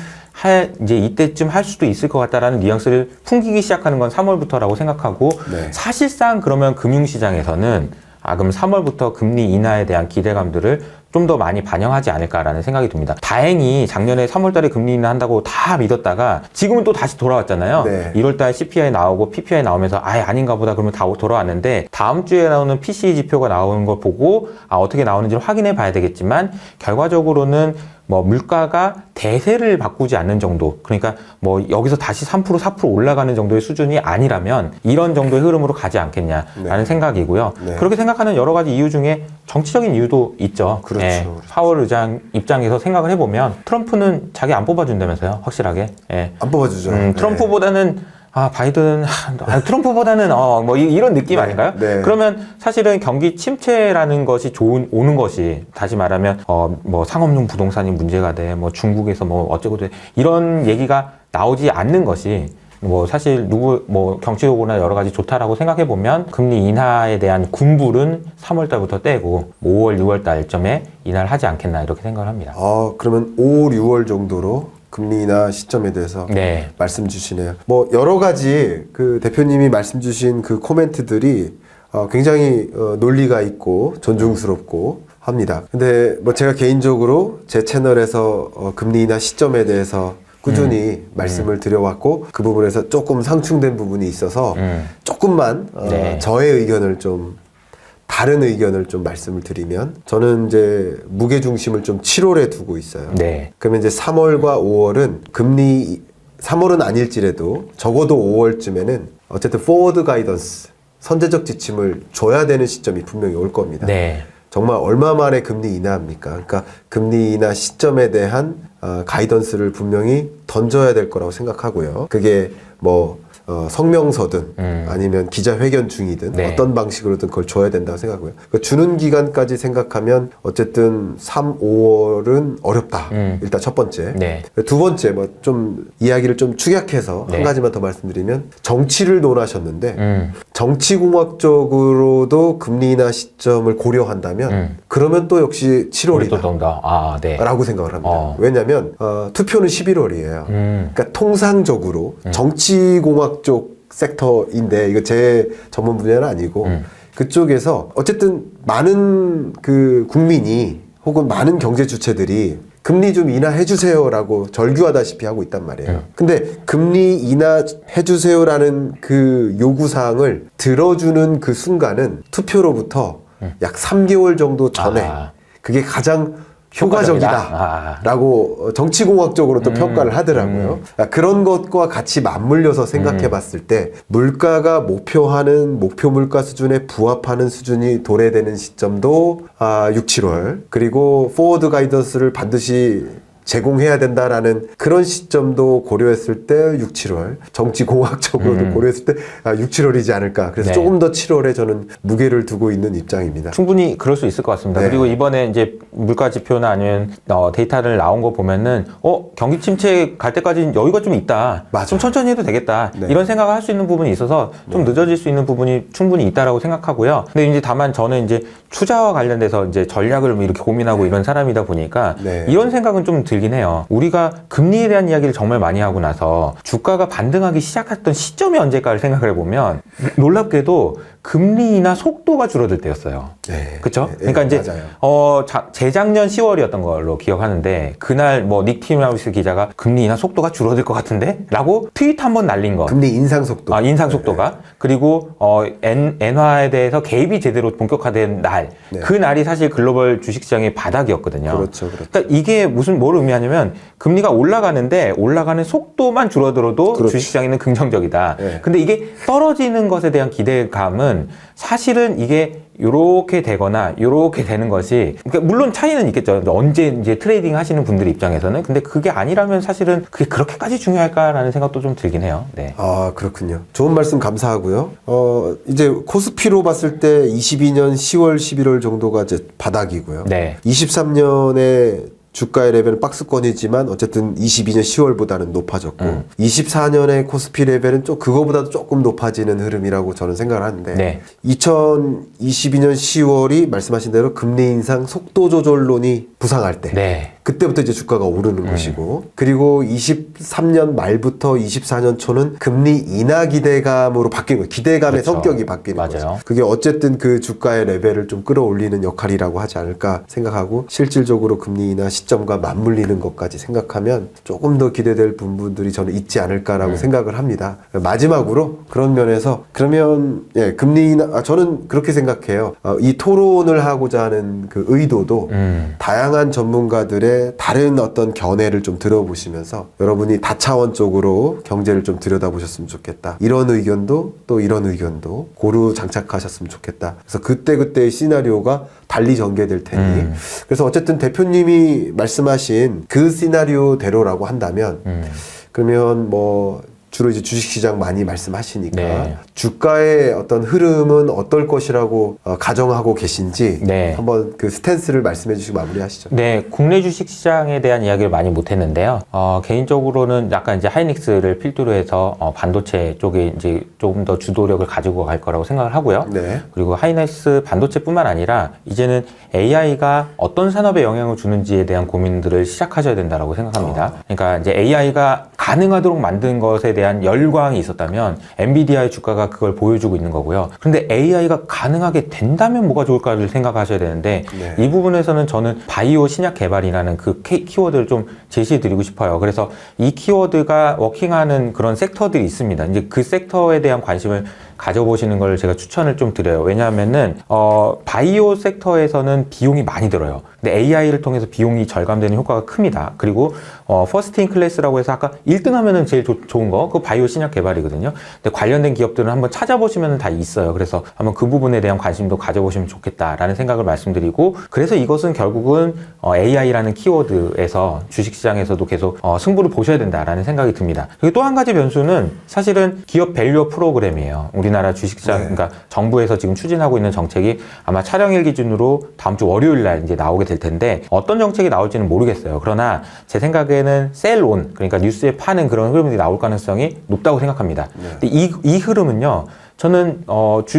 이제 이때쯤 할 수도 있을 것 같다라는 뉘앙스를 풍기기 시작하는 건 3월부터라고 생각하고 네. 사실상 그러면 금융시장에서는 그럼 3월부터 금리 인하에 대한 기대감들을 좀 더 많이 반영하지 않을까라는 생각이 듭니다. 다행히 작년에 3월 달에 금리 인하 한다고 다 믿었다가 지금은 또 다시 돌아왔잖아요. 네. 1월 달 CPI 나오고 PPI 나오면서 아닌가 보다 그러면 다 돌아왔는데 다음 주에 나오는 PCE 지표가 나오는 걸 보고 어떻게 나오는지를 확인해 봐야 되겠지만 결과적으로는 뭐 물가가 대세를 바꾸지 않는 정도, 그러니까 뭐 여기서 다시 3% 4% 올라가는 정도의 수준이 아니라면 이런 정도의 흐름으로 가지 않겠냐라는 네. 생각이고요. 네. 그렇게 생각하는 여러 가지 이유 중에 정치적인 이유도 있죠. 그렇죠. 그렇죠. 파월 의장 입장에서 생각을 해보면 트럼프는 자기 안 뽑아준다면서요, 확실하게. 안 뽑아주죠. 트럼프보다는 바이든, 트럼프보다는, 뭐, 이런 느낌 네, 아닌가요? 네. 그러면 사실은 경기 침체라는 것이 오는 것이, 다시 말하면, 뭐, 상업용 부동산이 문제가 돼, 뭐, 중국에서 뭐, 어쩌고 돼, 이런 얘기가 나오지 않는 것이, 뭐, 사실 경치적으로나 여러 가지 좋다라고 생각해보면, 금리 인하에 대한 군불은 3월 달부터 떼고, 5월, 6월 달쯤에 인하를 하지 않겠나, 이렇게 생각을 합니다. 그러면 5, 6월 정도로 금리 인하 시점에 대해서 네. 말씀 주시네요. 뭐 여러 가지 그 대표님이 말씀 주신 그 코멘트들이 굉장히 논리가 있고 존중스럽고 합니다. 근데 뭐 제가 개인적으로 제 채널에서 금리 인하 시점에 대해서 꾸준히 말씀을 드려왔고 그 부분에서 조금 상충된 부분이 있어서 조금만 네. 저의 의견을 좀 다른 의견을 좀 말씀을 드리면 저는 이제 무게 중심을 좀 7월에 두고 있어요. 네. 그러면 이제 3월과 5월은 금리 3월은 아닐지라도 적어도 5월쯤에는 어쨌든 포워드 가이던스 선제적 지침을 줘야 되는 시점이 분명히 올 겁니다. 네. 정말 얼마 만에 금리 인하합니까? 그러니까 금리 인하 시점에 대한 가이던스를 분명히 던져야 될 거라고 생각하고요. 그게 뭐 성명서든 아니면 기자회견 중이든 네. 어떤 방식으로든 그걸 줘야 된다고 생각하고요. 그 주는 기간까지 생각하면 어쨌든 3, 5월은 어렵다. 일단 첫 번째. 네. 두 번째 뭐 좀 이야기를 좀 축약해서 네. 한 가지만 더 말씀드리면 정치를 논하셨는데 정치공학적으로도 금리 인하 시점을 고려한다면 그러면 또 역시 7월이다. 좀 더, 네. 라고 생각을 합니다. 왜냐하면 투표는 11월이에요. 그러니까 통상적으로 정치공학 쪽 섹터인데 이거 제 전문 분야는 아니고 그쪽에서 어쨌든 많은 그 국민이 혹은 많은 경제 주체들이 금리 좀 인하해 주세요라고 절규하다시피 하고 있단 말이에요. 근데 금리 인하해 주세요라는 그 요구 사항을 들어주는 그 순간은 투표로부터 약 3개월 정도 전에 그게 가장 효과적이다라고 정치공학적으로 또 평가를 하더라고요. 그런 것과 같이 맞물려서 생각해 봤을 때 물가가 목표하는 목표 물가 수준에 부합하는 수준이 도래되는 시점도 6, 7월 그리고 포워드 가이던스를 반드시 제공해야 된다라는 그런 시점도 고려했을 때 6, 7월 정치공학적으로도 고려했을 때 6, 7월이지 않을까. 그래서 네. 조금 더 7월에 저는 무게를 두고 있는 입장입니다. 충분히 그럴 수 있을 것 같습니다. 네. 그리고 이번에 이제 물가 지표나 아니면 데이터를 나온 거 보면은 경기 침체 갈 때까지 여유가 좀 있다. 맞아요. 좀 천천히 해도 되겠다. 네. 이런 생각을 할 수 있는 부분이 있어서 좀 늦어질 수 있는 부분이 충분히 있다라고 생각하고요. 근데 이제 다만 저는 이제 투자와 관련돼서 이제 전략을 이렇게 고민하고 이런 사람이다 보니까 네. 이런 생각은 좀 들긴 해요. 우리가 금리에 대한 이야기를 정말 많이 하고 나서 주가가 반등하기 시작했던 시점이 언제까를 생각을 해보면 놀랍게도 금리 인하 속도가 줄어들 때였어요. 네. 그렇죠? 네, 그러니까 이제 맞아요. 재작년 10월이었던 걸로 기억하는데 그날 뭐 닉 티마우스 기자가 금리 인하 속도가 줄어들 것 같은데? 라고 트윗 한번 날린 거. 금리 인상 속도. 인상 속도가. 그리고 엔화에 대해서 개입이 제대로 본격화된 날. 네. 그 날이 사실 글로벌 주식시장의 바닥이었거든요. 그렇죠. 그러니까 이게 뭘 의미하냐면 금리가 올라가는데 올라가는 속도만 줄어들어도 그렇죠. 주식시장에는 긍정적이다. 네. 근데 이게 떨어지는 것에 대한 기대감은 사실은 이게 요렇게 되거나 요렇게 되는 것이 그러니까 물론 차이는 있겠죠. 언제 이제 트레이딩 하시는 분들 입장에서는 근데 그게 아니라면 사실은 그게 그렇게까지 중요할까라는 생각도 좀 들긴 해요. 네. 아, 그렇군요. 좋은 말씀 감사하고요. 이제 코스피로 봤을 때 22년 10월, 11월 정도가 이제 바닥이고요. 네. 23년에 주가의 레벨은 박스권이지만 어쨌든 22년 10월보다는 높아졌고 24년의 코스피 레벨은 좀 그거보다도 조금 높아지는 흐름이라고 저는 생각을 하는데 네. 2022년 10월이 말씀하신 대로 금리 인상 속도 조절론이 부상할 때 네. 그때부터 이제 주가가 오르는 것이고 그리고 23년 말부터 24년 초는 금리 인하 기대감으로 바뀌는 거예요. 기대감의 그렇죠. 성격이 바뀌는 맞아요. 거죠. 그게 어쨌든 그 주가의 레벨을 좀 끌어올리는 역할이라고 하지 않을까 생각하고 실질적으로 금리 인하 시점과 맞물리는 것까지 생각하면 조금 더 기대될 부분들이 저는 있지 않을까라고 생각을 합니다. 마지막으로 그런 면에서 그러면 금리 인하 저는 그렇게 생각해요. 이 토론을 하고자 하는 그 의도도 다양한 전문가들의 다른 어떤 견해를 좀 들어보시면서 여러분이 다차원적으로 경제를 좀 들여다보셨으면 좋겠다. 이런 의견도 또 이런 의견도 고루 장착하셨으면 좋겠다. 그래서 그때그때의 시나리오가 달리 전개될 테니 그래서 어쨌든 대표님이 말씀하신 그 시나리오대로라고 한다면 그러면 뭐 주로 이제 주식시장 많이 말씀하시니까 네. 주가의 어떤 흐름은 어떨 것이라고 가정하고 계신지 네. 한번 그 스탠스를 말씀해 주시고 마무리하시죠. 네, 국내 주식 시장에 대한 이야기를 많이 못 했는데요. 개인적으로는 약간 이제 하이닉스를 필두로 해서 반도체 쪽에 이제 조금 더 주도력을 가지고 갈 거라고 생각을 하고요. 네. 그리고 하이닉스 반도체뿐만 아니라 이제는 AI가 어떤 산업에 영향을 주는지에 대한 고민들을 시작하셔야 된다고 생각합니다. 그러니까 이제 AI가 가능하도록 만든 것에 대한 열광이 있었다면 엔비디아의 주가가 그걸 보여주고 있는 거고요. 그런데 AI가 가능하게 된다면 뭐가 좋을까를 생각하셔야 되는데 네. 이 부분에서는 저는 바이오 신약 개발이라는 그 키워드를 좀 제시해 드리고 싶어요. 그래서 이 키워드가 워킹하는 그런 섹터들이 있습니다. 이제 그 섹터에 대한 관심을 가져보시는 걸 제가 추천을 좀 드려요. 왜냐하면은 바이오 섹터에서는 비용이 많이 들어요. 근데 AI를 통해서 비용이 절감되는 효과가 큽니다. 그리고 퍼스트 인 클래스라고 해서 아까 1등 하면은 제일 좋은 거 그 바이오 신약 개발이거든요. 근데 관련된 기업들은 한번 찾아보시면 다 있어요. 그래서 한번 그 부분에 대한 관심도 가져보시면 좋겠다라는 생각을 말씀드리고 그래서 이것은 결국은 AI라는 키워드에서 주식시장에서도 계속 승부를 보셔야 된다라는 생각이 듭니다. 그리고 또 한 가지 변수는 사실은 기업 밸류어 프로그램이에요. 우리나라 주식시장, 네. 그러니까 정부에서 지금 추진하고 있는 정책이 아마 촬영일 기준으로 다음 주 월요일 날 이제 나오게 될 텐데 어떤 정책이 나올지는 모르겠어요. 그러나 제 생각에는 셀온, 그러니까 뉴스에 파는 그런 흐름들이 나올 가능성이 높다고 생각합니다. 네. 근데 이 흐름은요, 저는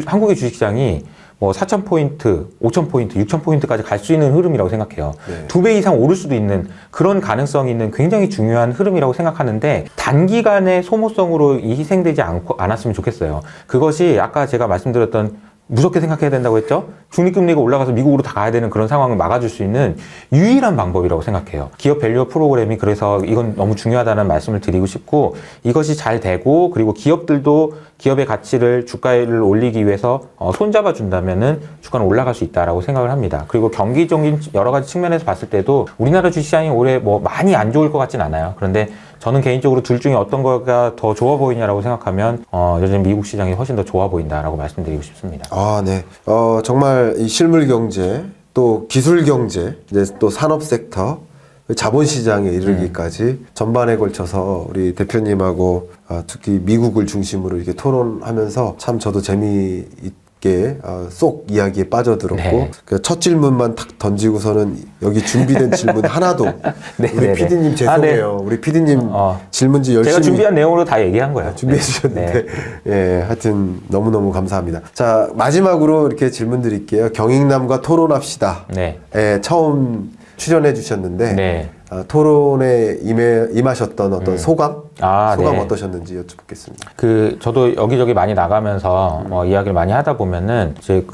한국의 주식시장이 뭐 4,000포인트, 5,000포인트, 6,000포인트까지 갈 수 있는 흐름이라고 생각해요. 네. 2배 이상 오를 수도 있는 그런 가능성이 있는 굉장히 중요한 흐름이라고 생각하는데 단기간의 소모성으로 이 희생되지 않았으면 좋겠어요. 그것이 아까 제가 말씀드렸던 무섭게 생각해야 된다고 했죠? 중립금리가 올라가서 미국으로 다 가야 되는 그런 상황을 막아줄 수 있는 유일한 방법이라고 생각해요. 기업 밸류 프로그램이 그래서 이건 너무 중요하다는 말씀을 드리고 싶고 이것이 잘 되고 그리고 기업들도 기업의 가치를 주가를 올리기 위해서 손잡아 준다면은 주가는 올라갈 수 있다라고 생각을 합니다. 그리고 경기적인 여러 가지 측면에서 봤을 때도 우리나라 주시장이 올해 뭐 많이 안 좋을 것 같진 않아요. 그런데 저는 개인적으로 둘 중에 어떤 거가 더 좋아 보이냐라고 생각하면 요즘 미국 시장이 훨씬 더 좋아 보인다라고 말씀드리고 싶습니다. 아, 네. 정말 이 실물 경제, 또 기술 경제, 이제 또 산업 섹터, 자본 시장에 이르기까지 전반에 걸쳐서 우리 대표님하고 특히 미국을 중심으로 이렇게 토론하면서 참 저도 재미있게 쏙 이야기에 빠져들었고 네. 그 첫 질문만 탁 던지고서는 여기 준비된 질문 하나도 네, 우리 네, PD님 네. 죄송해요. 우리 PD님 질문지 열심히 제가 준비한 내용으로 다 얘기한 거예요. 준비해 네. 주셨는데 예, 하여튼 너무너무 감사합니다. 자, 마지막으로 이렇게 질문 드릴게요. 경익남과 토론합시다. 네. 예, 처음 출연해 주셨는데 네. 토론에 임하셨던 어떤 소감? 소감 네. 어떠셨는지 여쭙겠습니다. 저도 여기저기 많이 나가면서 이야기를 많이 하다 보면은 이제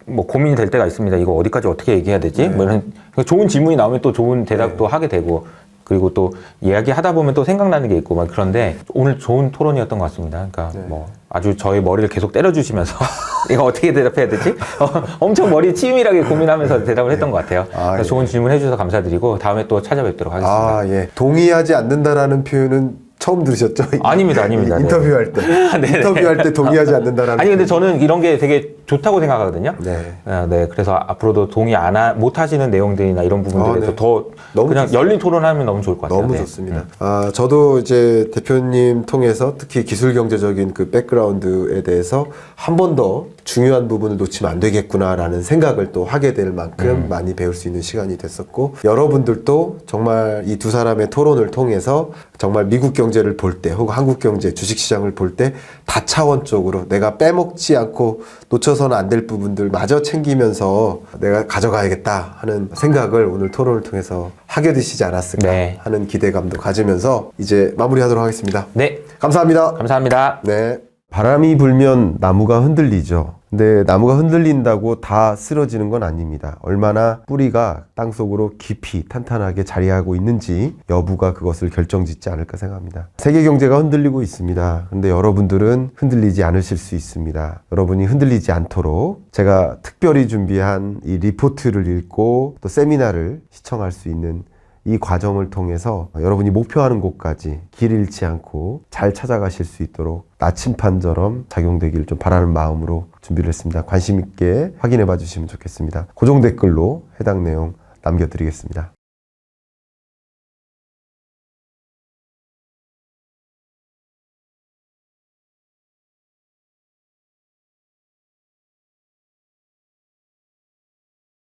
뭐 고민이 될 때가 있습니다. 이거 어디까지 어떻게 얘기해야 되지? 뭐 이런 좋은 질문이 나오면 또 좋은 대답도 하게 되고 그리고 또 이야기 하다 보면 또 생각나는 게 있고 막 그런데 오늘 좋은 토론이었던 것 같습니다. 그러니까 뭐 아주 저의 머리를 계속 때려주시면서 이거 어떻게 대답해야 되지? 엄청 머리 치밀하게 고민하면서 대답을 했던 것 같아요. 그래서 좋은 질문 해주셔서 감사드리고 다음에 또 찾아뵙도록 하겠습니다. 예. 동의하지 않는다라는 표현은 처음 들으셨죠? 아닙니다. 인터뷰할 때. 인터뷰할 때 동의하지 않는다라는. 아니, 근데 저는 이런 게 되게 좋다고 생각하거든요. 네. 그래서 앞으로도 동의 못 하시는 내용들이나 이런 부분들에서 더 그냥 열린 토론하면 너무 좋을 것 같아요. 너무 좋습니다. 저도 이제 대표님 통해서 특히 기술 경제적인 그 백그라운드에 대해서 한 번 더 중요한 부분을 놓치면 안 되겠구나라는 생각을 또 하게 될 만큼 많이 배울 수 있는 시간이 됐었고 여러분들도 정말 이 두 사람의 토론을 통해서 정말 미국 경제를 볼 때 혹은 한국 경제 주식시장을 볼 때 다차원적으로 내가 빼먹지 않고 놓쳐서는 안 될 부분들 마저 챙기면서 내가 가져가야겠다 하는 생각을 오늘 토론을 통해서 하게 되시지 않았을까 하는 기대감도 가지면서 이제 마무리하도록 하겠습니다. 네. 감사합니다. 감사합니다. 네. 바람이 불면 나무가 흔들리죠. 근데 나무가 흔들린다고 다 쓰러지는 건 아닙니다. 얼마나 뿌리가 땅속으로 깊이 탄탄하게 자리하고 있는지 여부가 그것을 결정짓지 않을까 생각합니다. 세계 경제가 흔들리고 있습니다. 근데 여러분들은 흔들리지 않으실 수 있습니다. 여러분이 흔들리지 않도록 제가 특별히 준비한 이 리포트를 읽고 또 세미나를 시청할 수 있는 이 과정을 통해서 여러분이 목표하는 곳까지 길 잃지 않고 잘 찾아가실 수 있도록 나침판처럼 작용되기를 좀 바라는 마음으로 준비를 했습니다. 관심 있게 확인해 봐 주시면 좋겠습니다. 고정 댓글로 해당 내용 남겨드리겠습니다.